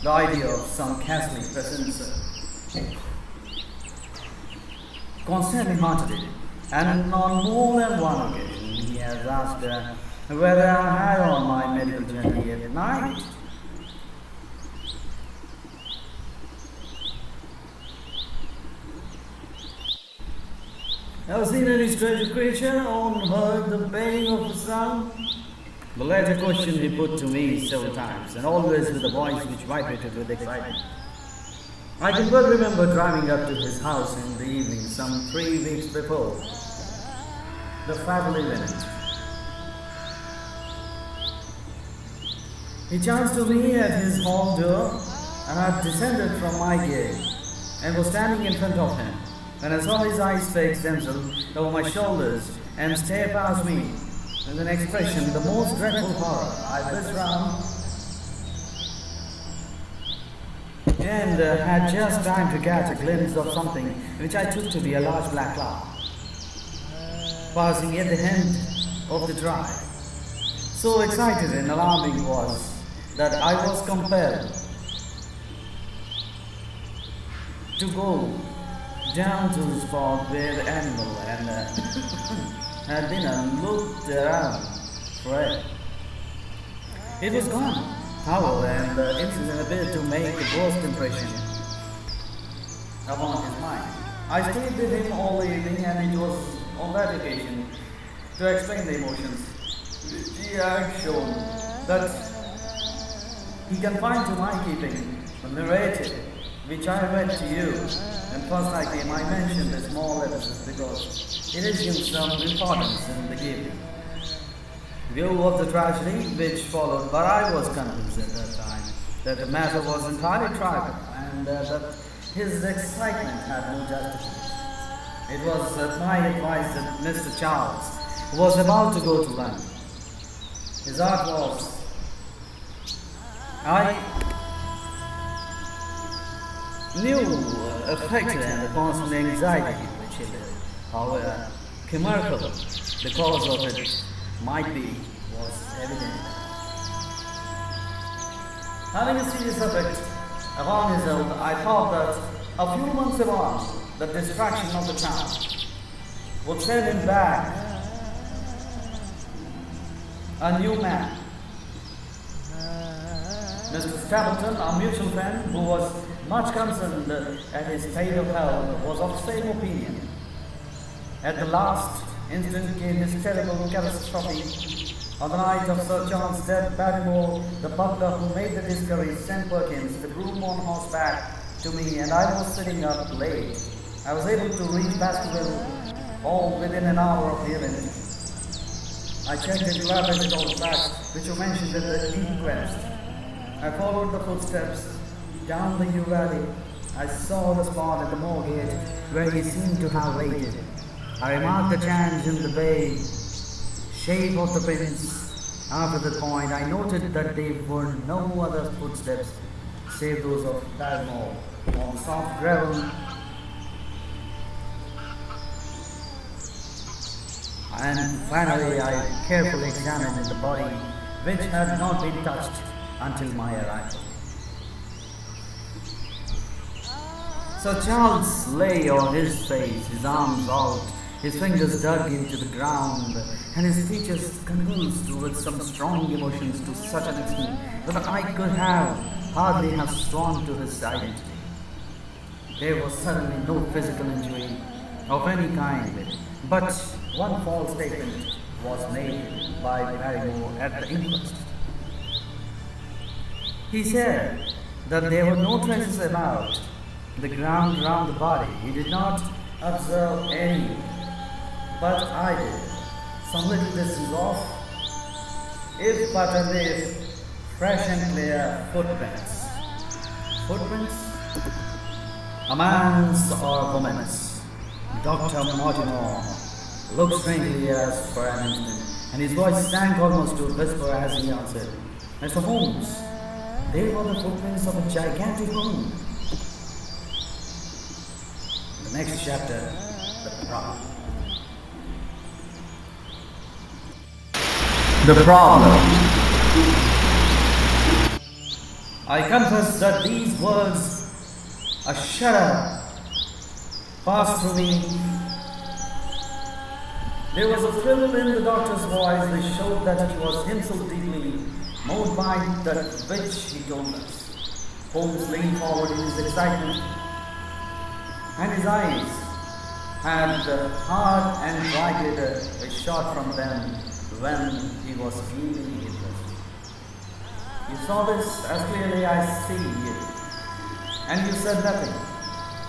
The idea of some Catholic presence constantly haunted him, and on more than one occasion he has asked whether I had on my medical journey at night. Have you seen any strange creature or heard the baying of the sound? The latter question he put to me several times, and always with a voice which vibrated with excitement. I can well remember driving up to his house in the evening some 3 weeks before the fatal event. He chanced to me at his hall door, and I had descended from my gate and was standing in front of him, when I saw his eyes fix themselves over my shoulders and stare past me with an expression the most dreadful horror. I whisked round and had just time to catch a glimpse of something which I took to be a large black cloud passing at the end of the drive. So excited and alarming was that I was compelled to go down to the spot where the animal had been and looked around for it. It was gone, however, and the incident appeared to make the worst impression upon his mind. I stayed with him all the evening, and it was on that occasion to explain the emotions which he had shown that he confined to my keeping the narrative which I read to you. And first I came, I mentioned the small episode because it is given some importance in the giving view of the tragedy which followed, but I was convinced at that time that the matter was entirely tribal and that his excitement had no justification. It was at my advice that Mr. Charles was about to go to London. His art was, I knew, affected and the constant anxiety which he lived. However, chimerical the cause of it might be was evident. Having a serious effect upon his health, I thought that a few months ago, the distraction of the town would send him back a new man. Mr. Stapleton, our mutual friend, who was much concerned at his state of health, was of the same opinion. At the last instant came his terrible catastrophe. On the night of Sir John's death, Dartmoor, the butler who made the discovery, sent Perkins, the groom on horseback, to me, and I was sitting up late. I was able to reach Baskerville Hall within an hour of the event. I checked and elaborated all the facts which were mentioned at the inquest. I followed the footsteps down the Yew Valley. I saw the spot at the moor gate where he seemed to have waited. I remarked the change in the bay shape of the prints. After that point, I noted that there were no other footsteps save those of Dartmoor on soft gravel. And finally, I carefully examined the body, which had not been touched until my arrival. Sir Charles lay on his face, his arms out, his fingers dug into the ground, and his features convulsed with some strong emotions to such an extent that I could hardly have sworn to his identity. There was certainly no physical injury of any kind, but one false statement was made by Barrymore at the inquest. He said that there were no traces about the ground around the body. He did not observe any, but I did, some little distance off, if but a bit fresh and clear footprints. Footprints? A man's or a woman's. Dr. Mortimer looked strangely at us for an instant, and his voice sank almost to a whisper as he answered, Mr. Holmes, they were the footprints of a gigantic hound. The next chapter, the problem. The problem. I confess that these words, a shudder passed through me. There was a thrill in the doctor's voice that showed that he was himself deeply moved by that which he told us. Holmes leaned forward in his excitement, and his eyes had the hard and dry glitter which shot from them when he was keenly interested. You saw this as clearly as I see you, and you said nothing.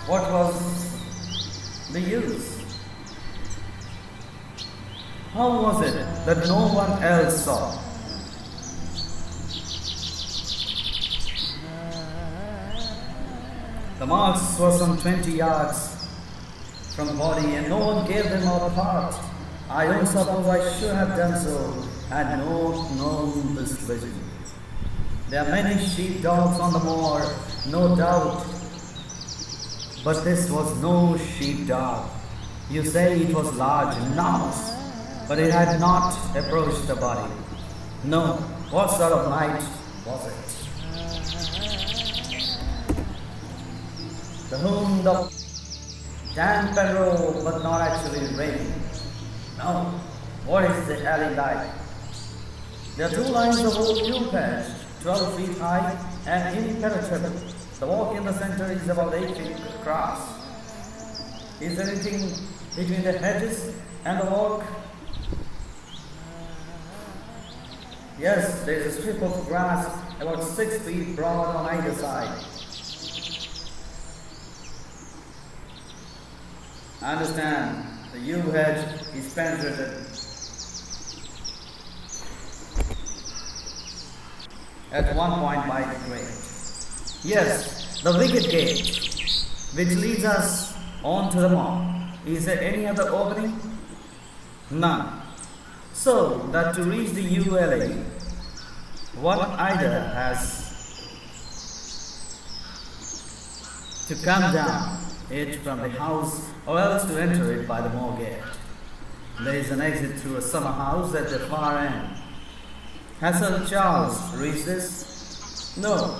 What was the use? How was it that no one else saw? The marks were some 20 yards from the body, and no one gave them all apart. I don't suppose I should have done so had no known this vision. There are many sheepdogs on the moor, no doubt, but this was no sheepdog. You say it was large, enormous, but it had not approached the body. No, what sort of night was it? The hound of damp and raw, but not actually raining. No, what is the alley like? There are two lines of old yew hedge, 12 feet high and impenetrable. The walk in the center is about 8 feet across. Is there anything between the hedges and the walk? Yes, there is a strip of grass about 6 feet broad on either side. I understand. The yew hedge is penetrated at one point by the grate. Yes, the wicket gate, which leads us on to the moor. Is there any other opening? None. So that to reach the yew alley, one either has to come down it from the house or else to enter it by the moor gate. There is an exit through a summer house at the far end. Has Sir Charles reached this? No.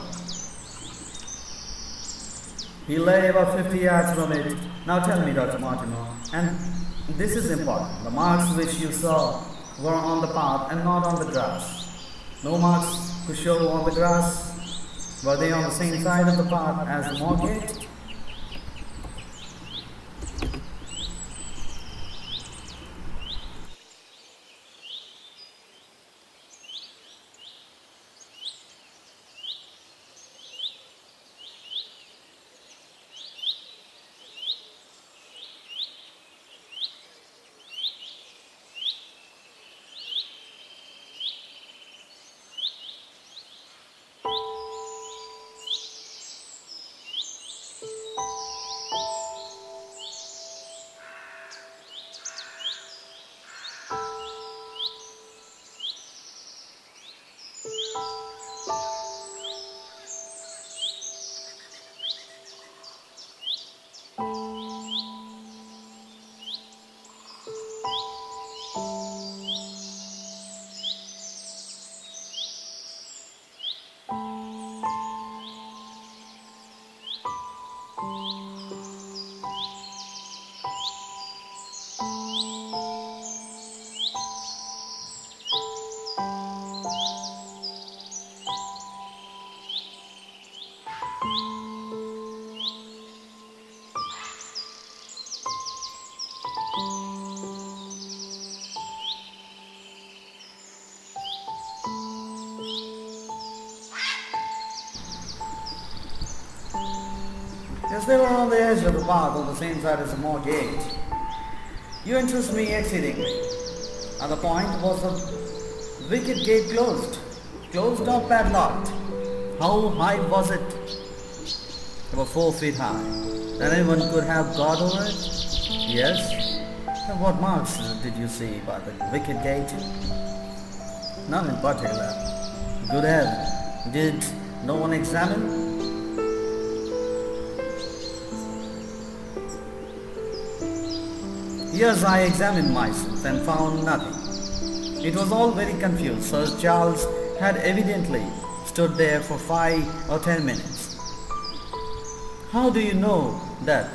He lay about 50 yards from it. Now tell me, Dr. Mortimer, and this is important. The marks which you saw were on the path and not on the grass. No marks to show on the grass. Were they on the same side of the path as the moor gate? Yes, they were on the edge of the path on the same side as the moor gate. You interest me exceedingly. And the point was the wicket gate closed. Closed or padlocked? How high was it? About 4 feet high. Then anyone could have got over it? Yes. And what marks did you see by the wicket gate? None in particular. Good heaven. Did no one examine? Yes, I examined myself and found nothing. It was all very confused. Sir Charles had evidently stood there for 5 or 10 minutes. How do you know that?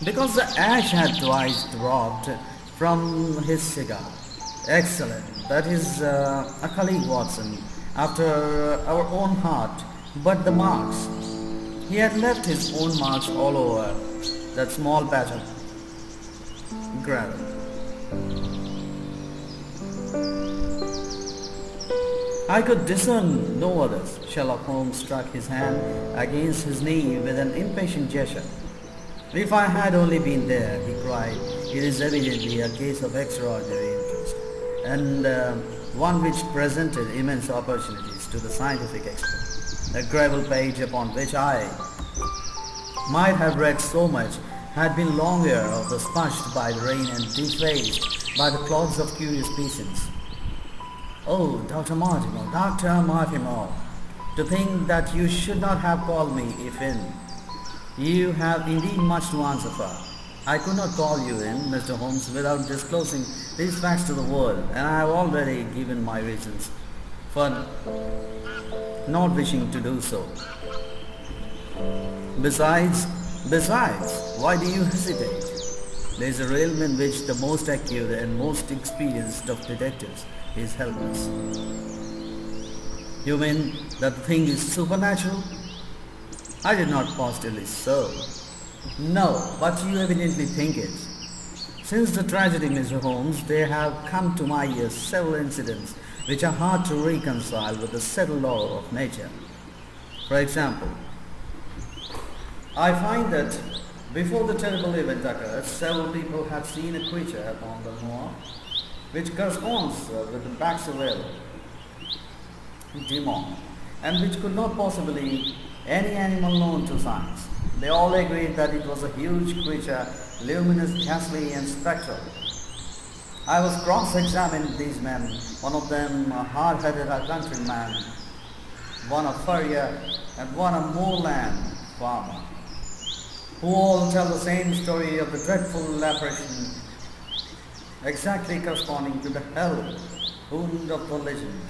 Because the ash had twice dropped from his cigar. Excellent. That is a colleague, Watson, after our own heart. But the marks. He had left his own marks all over that small patch of gravel. I could discern no others. Sherlock Holmes struck his hand against his knee with an impatient gesture. If I had only been there, he cried, it is evidently a case of extraordinary interest, and one which presented immense opportunities to the scientific expert. The gravel page upon which I might have read so much had been long ere splashed by the rain and defaced by the clods of curious peasants. Oh, Dr. Mortimer, Dr. Mortimer, to think that you should not have called me if in. You have indeed much to answer for. I could not call you in, Mr. Holmes, without disclosing these facts to the world, and I have already given my reasons for not wishing to do so. Besides, why do you hesitate? There is a realm in which the most acute and most experienced of detectives is helpless. You mean that the thing is supernatural? I did not positively so. No, but you evidently think it. Since the tragedy, Mr. Holmes, there have come to my ears several incidents which are hard to reconcile with the settled law of nature. For example, I find that before the terrible event occurred, several people had seen a creature upon the moor which corresponds with the Baskerville demon, and which could not possibly be any animal known to science. They all agreed that it was a huge creature, luminous, ghastly, and spectral. I was cross-examined these men, one of them a hard-headed countryman, one a furrier, and one a moorland farmer, who all tell the same story of the dreadful apparition, exactly corresponding to the hell wound of the legend.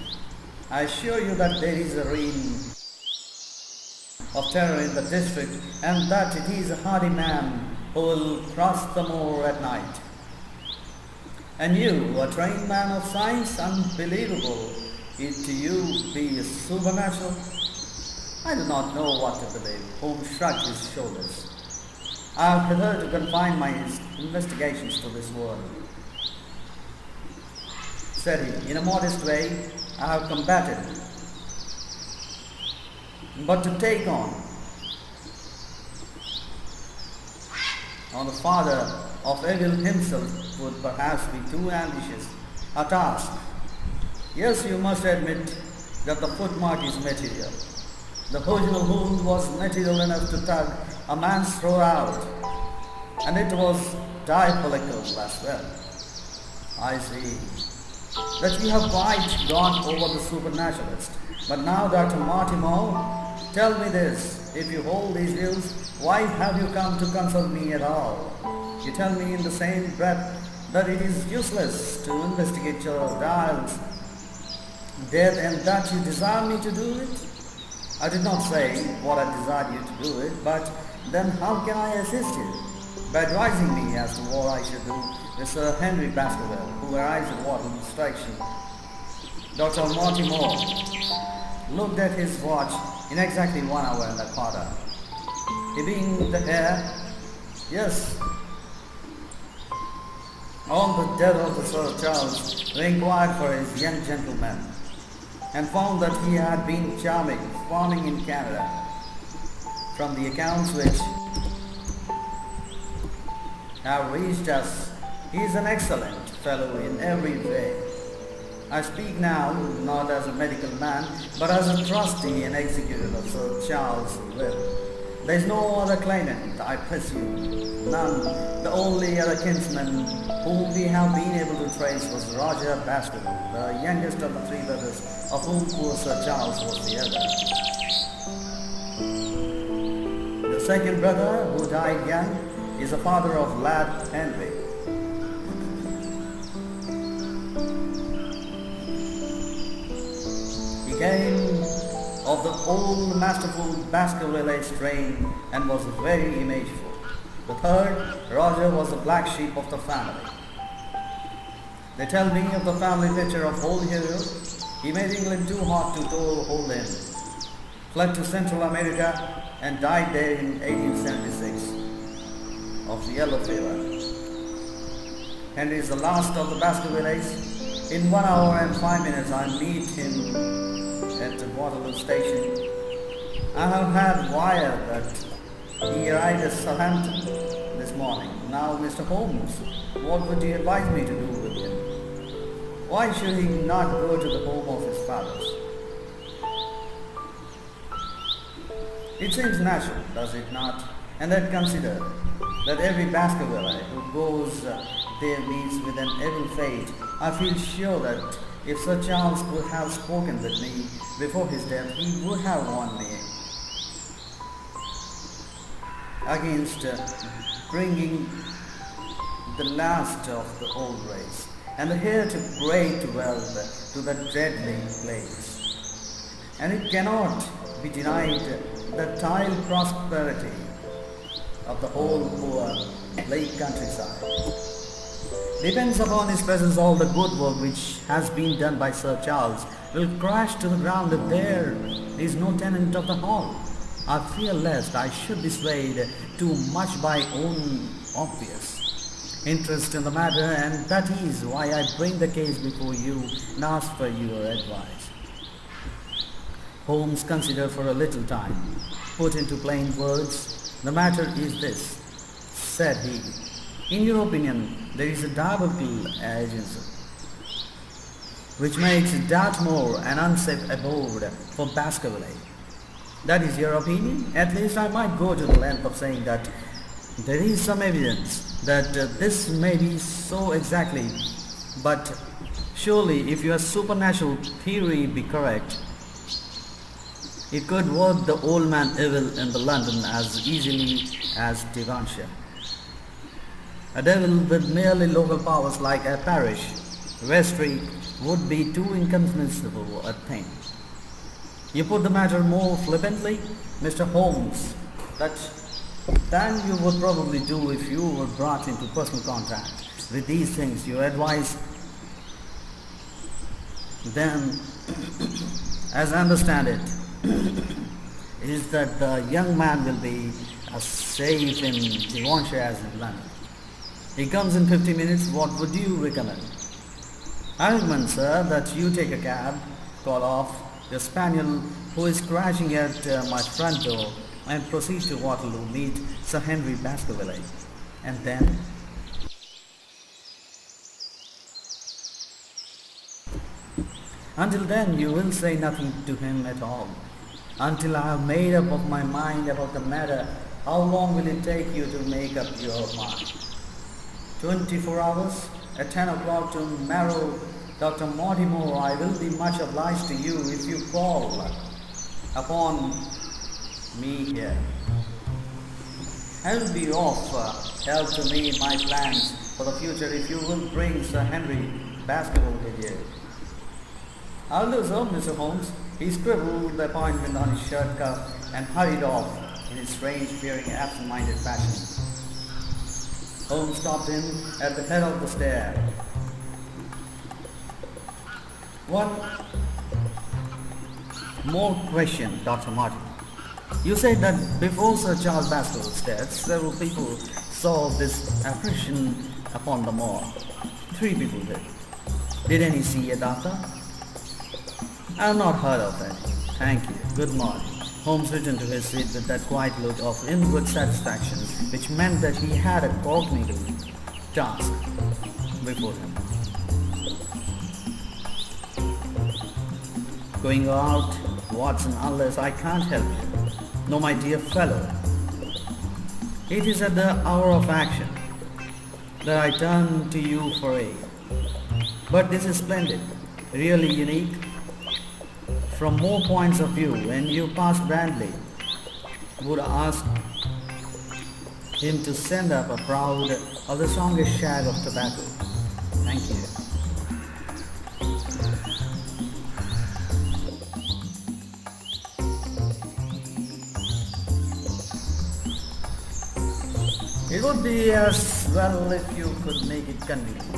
I assure you that there is a reign of terror in the district, and that it is a hardy man who will cross the moor at night. And you, a trained man of science, unbelievable it to you be supernatural? I do not know what to believe. Holmes shrugged his shoulders. I have preferred to confine my investigations to this world, said he. In a modest way, I have combated. But to take on the father of evil himself would perhaps be too ambitious a task. Yes, you must admit that the footmark is material. The original wound was material enough to tug a man's throat out, and it was diabolical as well. I see that you have quite gone over the supernaturalist. But now, Dr. Mortimer, tell me this, if you hold these views, why have you come to consult me at all? You tell me in the same breath that it is useless to investigate your child's death and that you desire me to do it. I did not say what I desired you to do it, but then how can I assist you? By advising me as to what I should do with Sir Henry Baskerville, who arrives at what instruction. Dr. Mortimer looked at his watch in exactly 1 hour and a quarter. He being the heir, yes, on the death of the Sir Charles, they inquired for his young gentleman, and found that he had been farming in Canada from the accounts which have reached us, he is an excellent fellow in every way. I speak now not as a medical man, but as a trustee and executor of Sir Charles' will. There is no other claimant, I presume, none. The only other kinsman whom we have been able to trace was Roger Baskerville, the youngest of the three brothers, of whom poor Sir Charles was the elder. The second brother, who died young, is the father of lad Henry. He came of the old masterful Baskerville strain and was very imageful. The third, Roger, was the black sheep of the family. They tell me of the family picture of old hero. He made England too hot to hold him, fled to Central America and died there in 1876 of the yellow fever. Henry is the last of the Baskervilles. In 1 hour and 5 minutes I meet him at the Waterloo station. I have had wire that he arrived at Southampton this morning. Now, Mr. Holmes, what would you advise me to do with him? Why should he not go to the home of his fathers? It seems natural, does it not? And then consider that every Baskerville who goes there meets with an evil fate. I feel sure that if Sir Charles could have spoken with me before his death, he would have warned me against bringing the last of the old race and the heir to great wealth to the deadly place. And it cannot be denied the tile prosperity of the whole poor lake countryside depends upon his presence. All the good work which has been done by Sir Charles will crash to the ground if there is no tenant of the hall. I fear lest I should be swayed too much by own obvious interest in the matter, and that is why I bring the case before you and ask for your advice. Holmes considered for a little time, put into plain words. The matter is this, said he. In your opinion, there is a diabolical agency which makes Dartmoor an unsafe abode for Baskerville. That is your opinion? At least I might go to the length of saying that there is some evidence that this may be so exactly, but surely if your supernatural theory be correct, it could work the old man evil in the London as easily as Devonshire. A devil with merely local powers like a parish vestry would be too inconceivable a thing. You put the matter more flippantly, Mr. Holmes, than you would probably do if you were brought into personal contact with these things. Your advice, then, as I understand it, is that the young man will be as safe in Devonshire as in London. He comes in 50 minutes. What would you recommend? I recommend, sir, that you take a cab, call off your spaniel who is scratching at my front door, and proceed to Waterloo, meet Sir Henry Baskerville, and then until then you will say nothing to him at all, until I have made up of my mind about the matter. How long will it take you to make up your mind? 24 hours? At 10 o'clock to Marrow, Dr. Mortimer, I will be much obliged to you if you call upon me here. I will be of help to me in my plans for the future if you will bring Sir Henry Baskerville with you. I'll do so, Mr. Holmes. He scribbled the appointment on his shirt cuff and hurried off in his strange, peering, absent-minded fashion. Holmes stopped him at the head of the stair. One more question, Dr. Martin. You said that before Sir Charles Baskerville's death, several people saw this apparition upon the moor. 3 people did. Did any see a doctor? I have not heard of any. Thank you. Good morning. Holmes returned to his seat with that quiet look of inward satisfaction, which meant that he had a cognitive task before him. Going out, Watson, unless I can't help you. No, my dear fellow. It is at the hour of action that I turn to you for aid. But this is splendid, really unique. From more points of view, when you passed Brandley, would ask him to send up a proud of the strongest shag of tobacco. Thank you. It would be as well if you could make it convenient.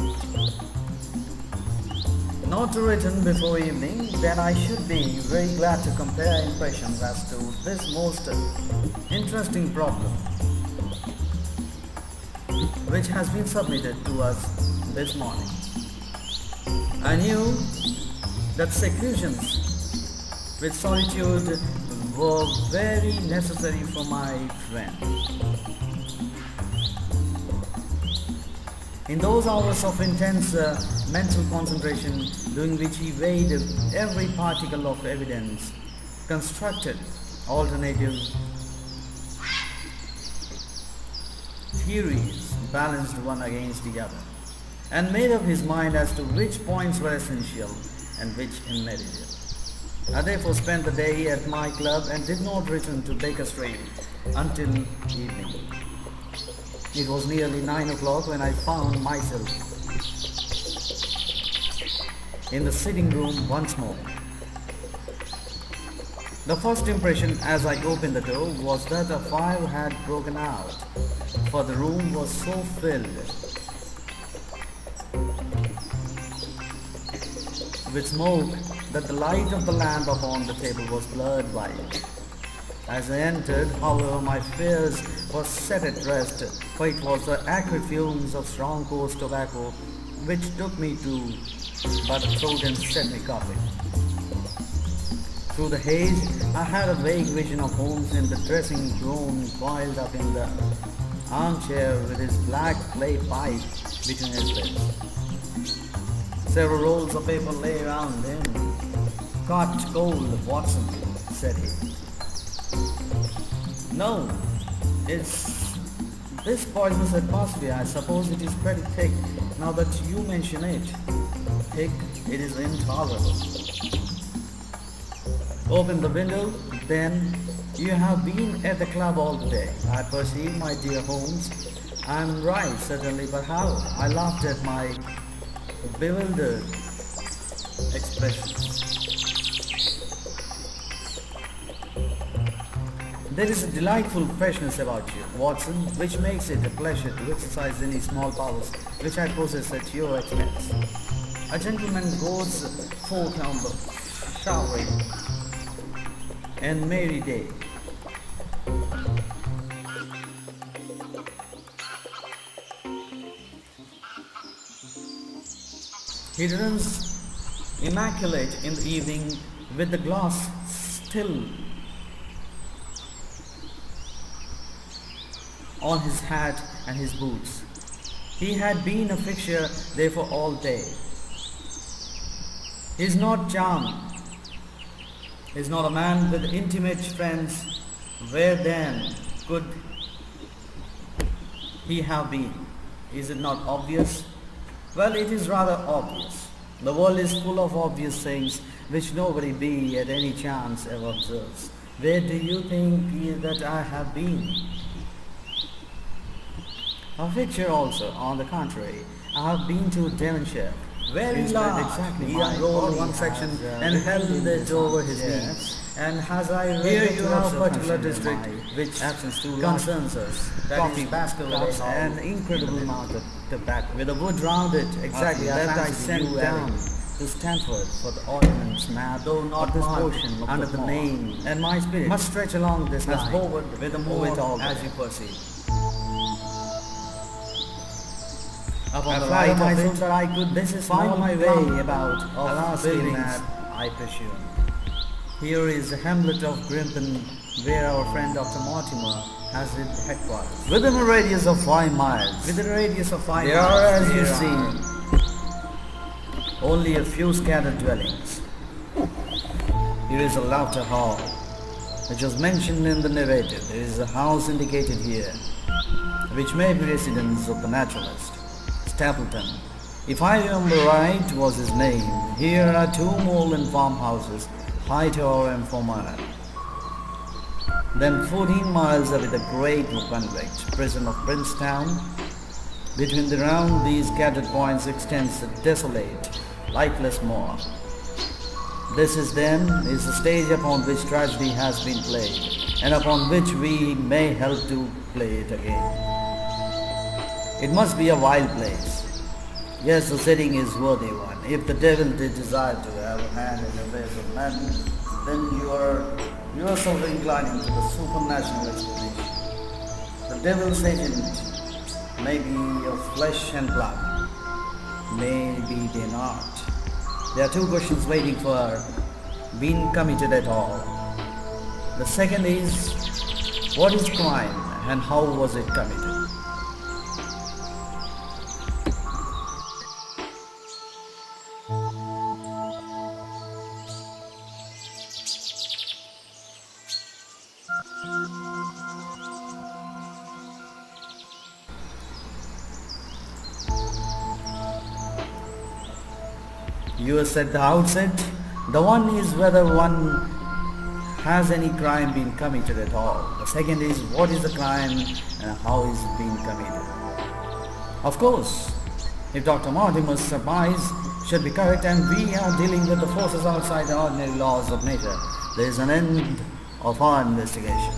Not to return before evening, then I should be very glad to compare impressions as to this most interesting problem which has been submitted to us this morning. I knew that seclusions with solitude were very necessary for my friend. In those hours of intense mental concentration, during which he weighed every particle of evidence, constructed alternative theories, balanced one against the other, and made up his mind as to which points were essential and which immaterial. I therefore spent the day at my club and did not return to Baker Street until evening. It was nearly 9 o'clock when I found myself in the sitting room once more. The first impression as I opened the door was that a fire had broken out, for the room was so filled with smoke that the light of the lamp upon the table was blurred by it. As I entered, however, my fears were set at rest, for it was the acrid fumes of strong coarse tobacco which took me to but throat and set me coughing. Through the haze, I had a vague vision of Holmes in the dressing gown, coiled up in the armchair with his black clay pipe between his lips. Several rolls of paper lay around him. "Caught cold, Watson," said he. "No, it's this poisonous atmosphere. I suppose it is pretty thick, now that you mention it. Thick, it is intolerable." "Open the window, then. You have been at the club all day, I perceive, my dear Holmes." "I'm right, certainly, but how?" I laughed at my bewildered expression. "There is a delightful freshness about you, Watson, which makes it a pleasure to exercise any small powers which I possess at your expense. A gentleman goes forth on the showery and merry day. He runs immaculate in the evening with the glass still on his hat and his boots. He had been a fixture therefore all day. He is not charmed. He is not a man with intimate friends. Where then could he have been? Is it not obvious? Well, it is rather obvious. The world is full of obvious things which nobody be at any chance ever observes. Where do you think that I have been? A fixture also, on the contrary. I have been to Devonshire. Very large. Exactly. He unrolled one section and held it over his knees. And as I read, here you have a particular district which concerns us. That is Baskerville Hall. An incredible amount of tobacco with a wood round it. Exactly. That I sent down to Stanford for the ordnance map, though not this portion under the name. And my spirit must stretch along this line forward with the more as you perceive. Upon the right myself that I could find my way about of buildings, I presume. Here is the hamlet of Grimpen where our friend Dr. Mortimer has his headquarters. Within a radius of 5 miles, there are, as you see, only a few scattered dwellings. Here is a laughter hall, which was mentioned in the narrative. There is a house indicated here, which may be residence of the naturalist, Stapleton. If I remember right, was his name. Here are 2 moorland farmhouses, Hightower and Former. Then 14 miles away the great convict prison of Princetown. Between the round these scattered points extends a desolate, lifeless moor. This is then is the stage upon which tragedy has been played, and upon which we may help to play it again. It must be a wild place. Yes, the setting is worthy one. If the devil did desire to have a hand in the affairs of men, then you are yourself inclining to the supernatural explanation. The devil's agent may be of flesh and blood, may be they not. There are 2 questions waiting for being committed at all. The second is, what is crime and how was it committed? You said at the outset, the one is whether one has any crime been committed at all. The second is, what is the crime and how is it being committed? Of course, if Dr. Mortimer's surmise should be correct and we are dealing with the forces outside the ordinary laws of nature, there is an end of our investigation.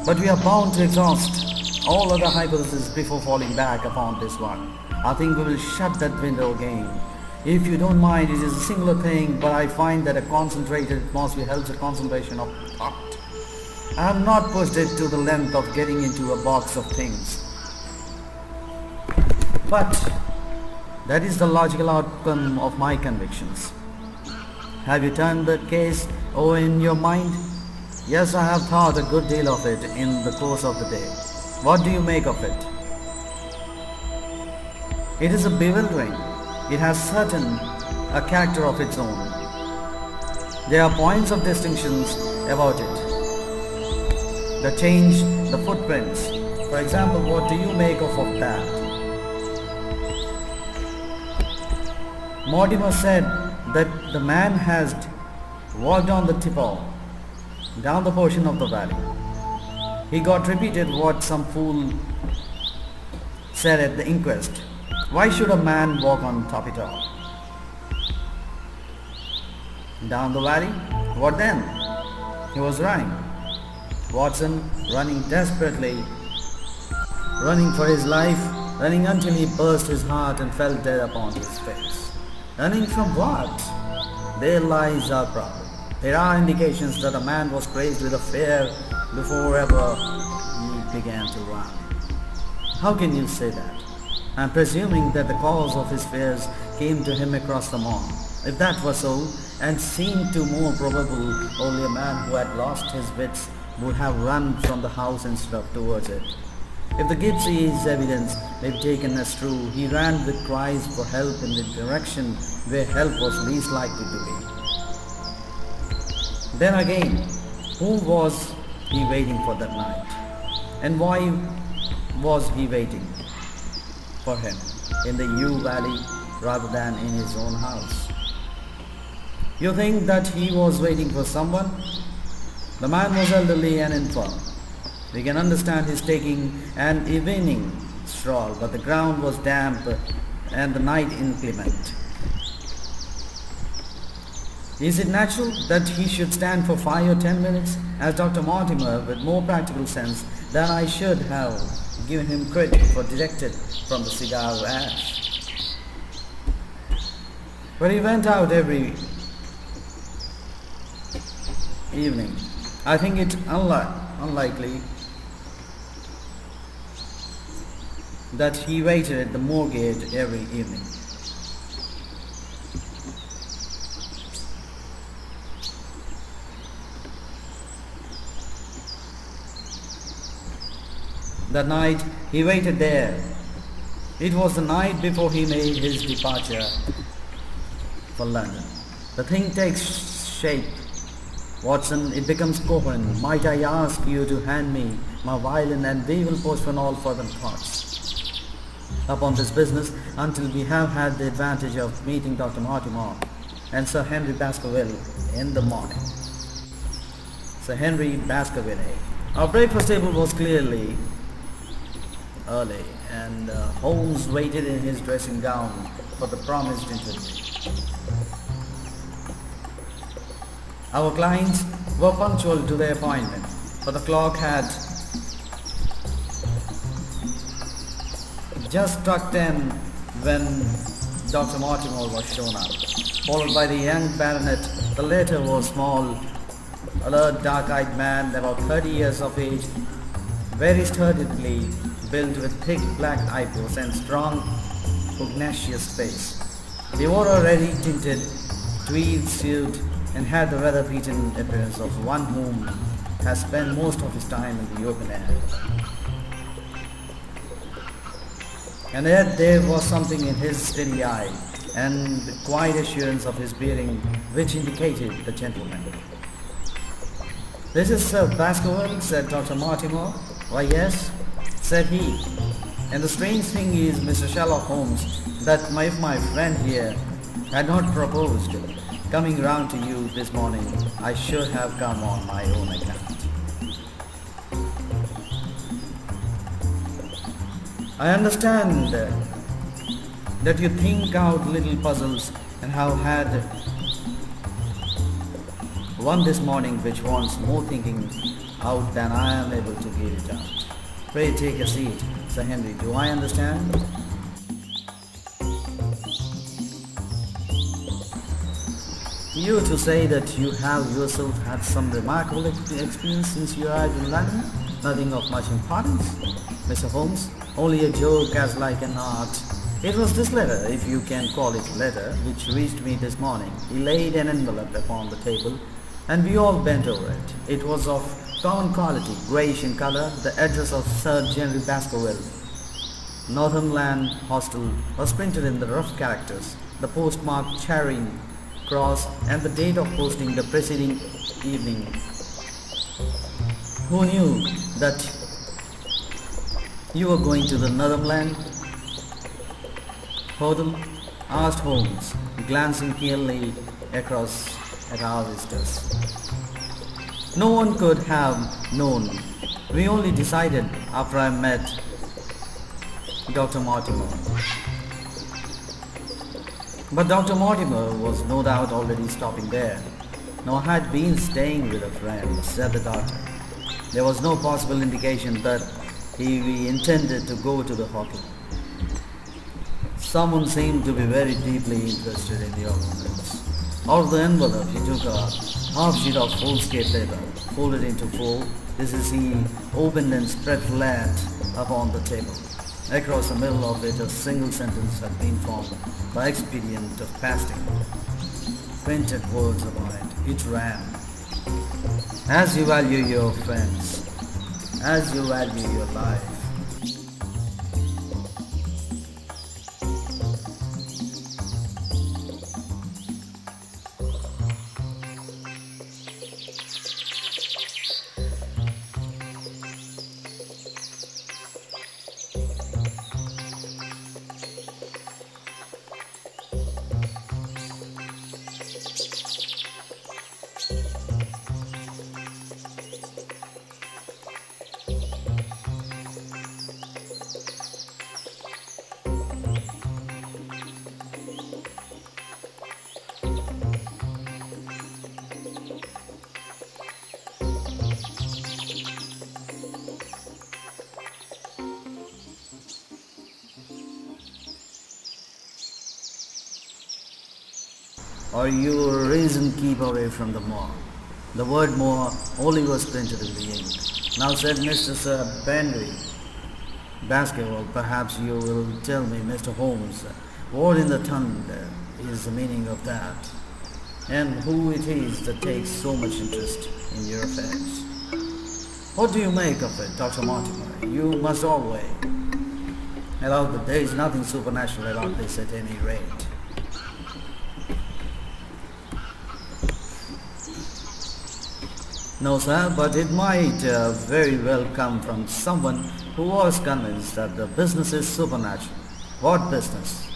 But we are bound to exhaust all other hypotheses before falling back upon this one. I think we will shut that window again. If you don't mind, it is a singular thing, but I find that a concentrated atmosphere helps the concentration of thought. I have not pushed it to the length of getting into a box of things. But that is the logical outcome of my convictions. Have you turned the case over in your mind? Yes, I have thought a good deal of it in the course of the day. What do you make of it? It is a bewildering. It has a character of its own. There are points of distinctions about it. The change, the footprints. For example, what do you make of that? Mortimer said that the man has walked on the tipple, down the portion of the valley. He got repeated what some fool said at the inquest. Why should a man walk on top it all? Down the valley? What then? He was right. Watson, running desperately, running for his life, running until he burst his heart and fell dead upon his face. Running from what? There lies our problem. There are indications that a man was crazed with a fear before ever he began to run. How can you say that? I am presuming that the cause of his fears came to him across the moor. If that was so, and seemed to more probable, only a man who had lost his wits would have run from the house instead of towards it. If the gipsy's evidence may be taken as true, he ran with cries for help in the direction where help was least likely to be. Then again, who was he waiting for that night? And why was he waiting for him in the Yew Valley rather than in his own house? You think that he was waiting for someone? The man was elderly and infirm. We can understand his taking an evening stroll, but the ground was damp and the night inclement. Is it natural that he should stand for 5 or 10 minutes, as Dr. Mortimer, with more practical sense than I should have given him credit for, detected from the cigar ash? But he went out every evening. I think it unlikely that he waited at the moor gate every evening. That night he waited there. It was the night before he made his departure for London. The thing takes shape. Watson, it becomes coherent. Might I ask you to hand me my violin, and we will postpone all further thoughts upon this business until we have had the advantage of meeting Dr. Mortimer and Sir Henry Baskerville in the morning. Sir Henry Baskerville. Our breakfast table was clearly early, and Holmes waited in his dressing gown for the promised interview. Our clients were punctual to their appointment, but the clock had just struck 10 when Dr. Mortimer was shown up, followed by the young baronet. The latter was small, alert, dark-eyed man, about 30 years of age, very sturdily built with thick black eyebrows and strong, pugnacious face. He wore a ready-tinted tweed suit and had the weather-beaten appearance of one whom has spent most of his time in the open air. And yet there was something in his steady eye and the quiet assurance of his bearing which indicated the gentleman. "This is Sir Baskerville," said Dr. Mortimer. "Why, yes," said he. "And the strange thing is, Mr. Sherlock Holmes, that if my friend here had not proposed coming round to you this morning, I should have come on my own account." "I understand that you think out little puzzles and have had one this morning which wants more thinking out than I am able to give it out. Pray take a seat, Sir Henry. Do I understand?" "You to say that you have yourself had some remarkable experience since you arrived in London? Nothing of much importance, Mr. Holmes. Only a joke as like an art. It was this letter, if you can call it a letter, which reached me this morning." He laid an envelope upon the table, and we all bent over it. It was of common quality, greyish in colour. The address of Sir Henry Baskerville, Northumberland Hostel, was printed in the rough characters. The postmark Charing Cross, and the date of posting the preceding evening. "Who knew that you were going to the Northumberland Hotel?" asked Holmes, glancing keenly across at our visitors. "No one could have known. We only decided after I met Dr. Mortimer." But Dr. Mortimer was no doubt already stopping there, nor had been staying with a friend, said the doctor. There was no possible indication that he intended to go to the hotel. Someone seemed to be very deeply interested in the occurrence. Out of the envelope he took a half sheet of foolscap paper, folded into four. This is he opened and spread flat upon the table. Across the middle of it a single sentence had been formed by expedient of pasting printed words upon it. It ran, "As you value your friends, as you value your life, or your reason keep away from the moor." The word moor only was printed in the ink. "Now," said Mr. Sir Henry Baskerville, "perhaps you will tell me, Mr. Holmes, what in the thunder is the meaning of that, and who it is that takes so much interest in your affairs." What do you make of it, Dr. Mortimer? You must always allow that there is nothing supernatural about this at any rate. No, sir, but it might very well come from someone who was convinced that the business is supernatural. What business?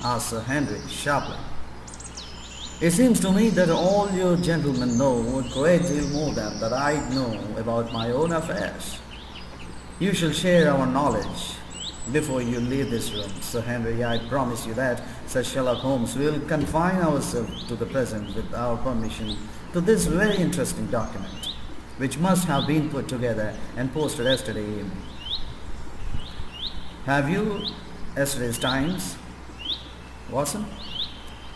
Asked Sir Henry sharply. It seems to me that all you gentlemen know a great deal more than that I know about my own affairs. You shall share our knowledge before you leave this room, Sir Henry. I promise you that, said Sherlock Holmes. We will confine ourselves to the present with our permission to this very interesting document, which must have been put together and posted yesterday evening. Have you yesterday's Times, Watson?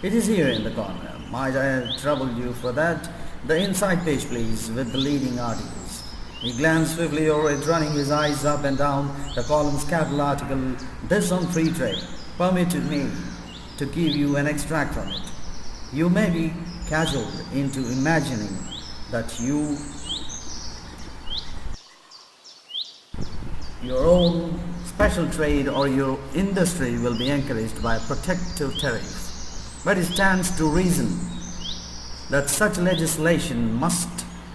It is here in the corner. Might I trouble you for that? The inside page, please, with the leading articles. He glanced swiftly over it, running his eyes up and down the column's capital article, "This on Free Trade." Permitted me to give you an extract from it. You may be cajoled into imagining that your own special trade or your industry will be encouraged by a protective tariff. But it stands to reason that such legislation must,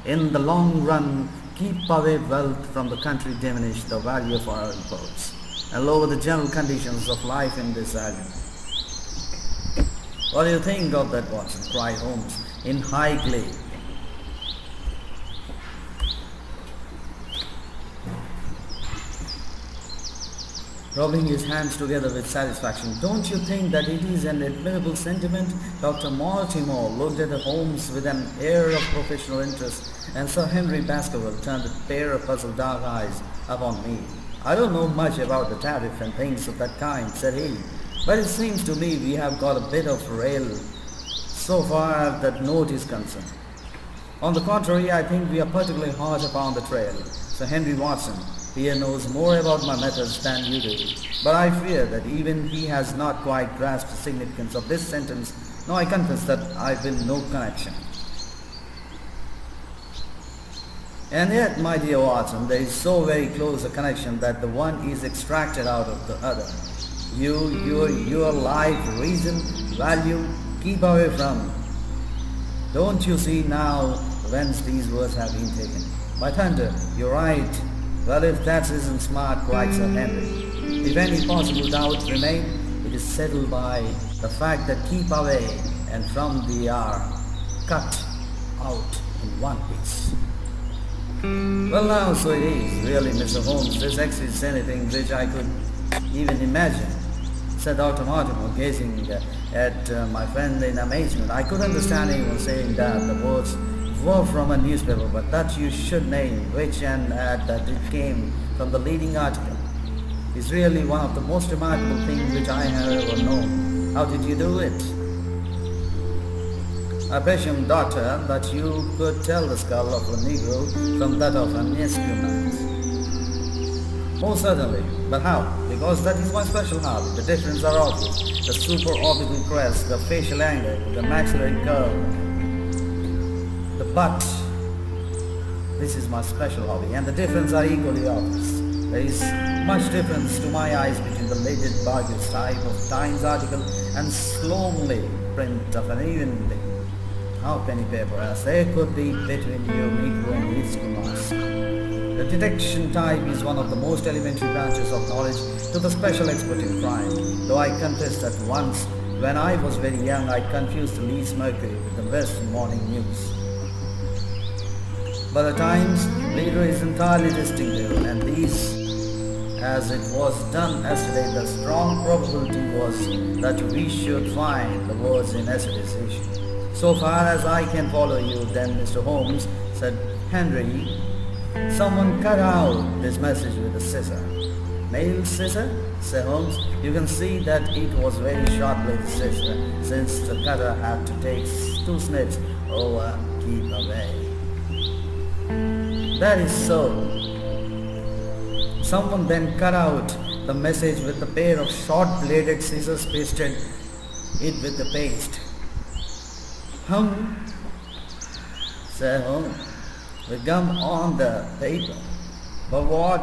in the long run, keep away wealth from the country, diminish the value of our imports, and lower the general conditions of life in this island. What do you think of that, Watson? Cried Holmes in high glee. Rubbing his hands together with satisfaction. Don't you think that it is an admirable sentiment? Dr. Mortimer looked at Holmes with an air of professional interest, and Sir Henry Baskerville turned a pair of puzzled dark eyes upon me. I don't know much about the tariff and things of that kind, said he, but it seems to me we have got a bit of rail so far as that note is concerned. On the contrary, I think we are particularly hot upon the trail. Sir Henry Watson here knows more about my methods than you do, but I fear that even he has not quite grasped the significance of this sentence. No, I confess that I feel no connection. And yet, my dear Watson, there is so very close a connection that the one is extracted out of the other. Your life, reason, value, keep away from. Don't you see now whence these words have been taken? By thunder, you're right. Well, if that isn't smart, cried Sir Henry. If any possible doubts remain, it is settled by the fact that keep away and from the are cut out in one piece. Well, now, so it is. Really, Mr. Holmes, this exceeds anything which I could even imagine, said Dr. Mortimer, gazing at my friend in amazement. I could understand him saying that the words were from a newspaper, but that you should name which and add that it came from the leading article is really one of the most remarkable things which I have ever known. How did you do it? I presume, Doctor, that you could tell the skull of a Negro from that of an Eskimo. Most certainly. But how? Because that is my special hobby. The differences are obvious. The supraorbital crest, the facial angle, the maxillary curve, the butt. This is my special hobby, and the differences are equally obvious. There is much difference to my eyes between the leaded Bargains type of Times article and slowly print of an evening halfpenny paper as there could be between your Negro and Eskimo. The detection type is one of the most elementary branches of knowledge to the special expert in crime, though I confess that once, when I was very young, I confused the Leeds Mercury with the West Morning News. But the Times leader is entirely distinctive, and these, as it was done yesterday, the strong probability was that we should find the words in yesterday's issue. So far as I can follow you, then, Mr. Holmes, said Henry, someone cut out this message with a scissor. Nail scissor? Said Holmes. You can see that it was very sharp-bladed scissor, since the cutter had to take 2 snips over keep away. That is so. Someone then cut out the message with a pair of short-bladed scissors, pasted it with the paste. Said Holmes. with gum on the paper. But what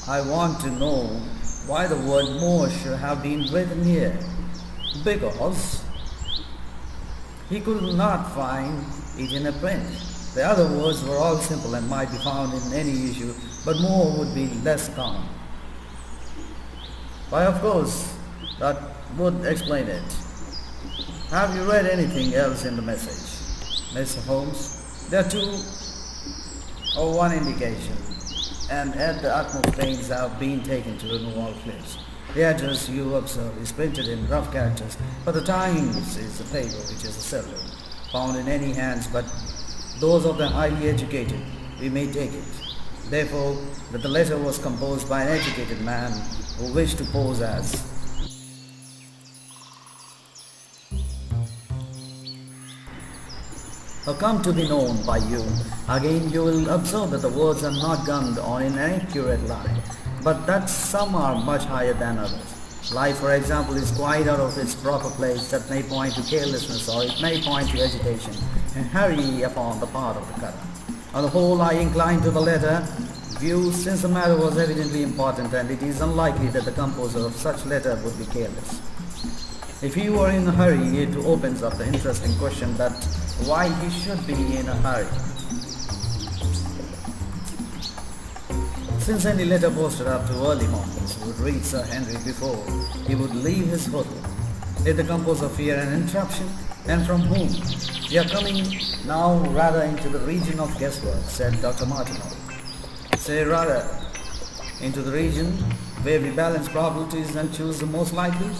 I want to know why the word more should have been written here. Because he could not find it in a print. The other words were all simple and might be found in any issue, but more would be less common. Why, of course, that would explain it. Have you read anything else in the message, Mr. Holmes? There are two or one indication, and at the utmost pains have been taken to remove all clips. The address you observe is printed in rough characters, but the Times is the paper which is a seldom found in any hands but those of the highly educated. We may take it, therefore, that the letter was composed by an educated man who wished to pose as or come to be known by you. Again, you will observe that the words are not gummed on in an accurate line, but that some are much higher than others. Life, for example, is quite out of its proper place. That may point to carelessness, or it may point to agitation and hurry upon the part of the cutter. On the whole, I incline to the latter view, since the matter was evidently important, and it is unlikely that the composer of such letter would be careless. If he were in a hurry, it opens up the interesting question that why he should be in a hurry. Since any letter posted up to early mornings would reach Sir Henry before he would leave his hotel, did the composer fear an interruption, and from whom? We are coming now rather into the region of guesswork, said Dr. Martineau. Say rather into the region where we balance probabilities and choose the most likely.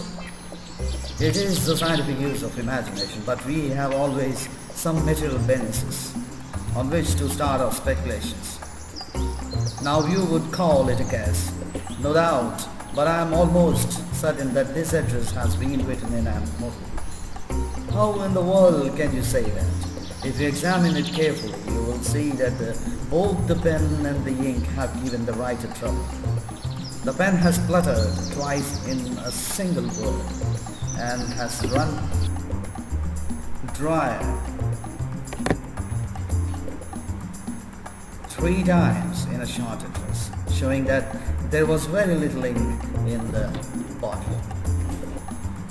It is the scientific use of imagination, but we have always some material basis on which to start our speculations. Now you would call it a guess, no doubt, but I am almost certain that this address has been written in an mortal. How in the world can you say that? If you examine it carefully, you will see that both the pen and the ink have given the writer trouble. The pen has spluttered twice in a single word and has run dry 3 times in a short address, showing that there was very little ink in the bottle.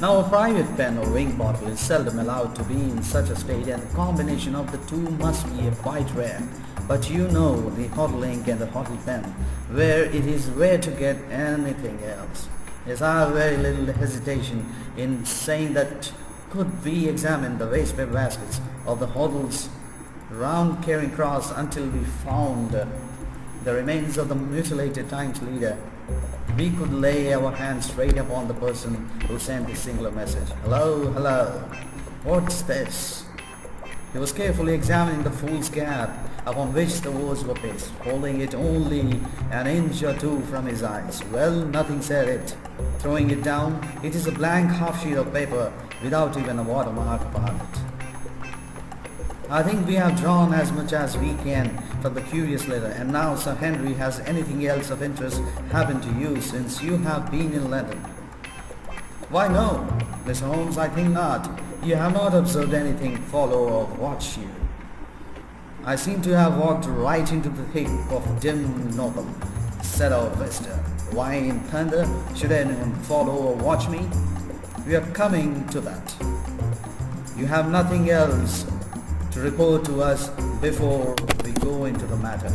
Now a private pen or ink bottle is seldom allowed to be in such a state, and the combination of the two must be quite rare. But you know the hotel ink and the hotel pen, where it is rare to get anything else. Yes, I have very little hesitation in saying that could we examine the wastepaper baskets of the hotels round Charing Cross until we found the remains of the mutilated Times leader, we could lay our hands straight upon the person who sent this singular message. Hello, hello, what's this? He was carefully examining the fool's cap upon which the words were pasted, holding it only an inch or two from his eyes. Well, nothing said it. Throwing it down, it is a blank half sheet of paper without even a watermark upon it. I think we have drawn as much as we can from the curious letter, and now, Sir Henry, has anything else of interest happened to you since you have been in London? Why no, Mr. Holmes, I think not. You have not observed anything follow or watch you. I seem to have walked right into the thick of dim Northam, said our visitor. Why in thunder should anyone follow or watch me? We are coming to that. You have nothing else to report to us before we go into the matter.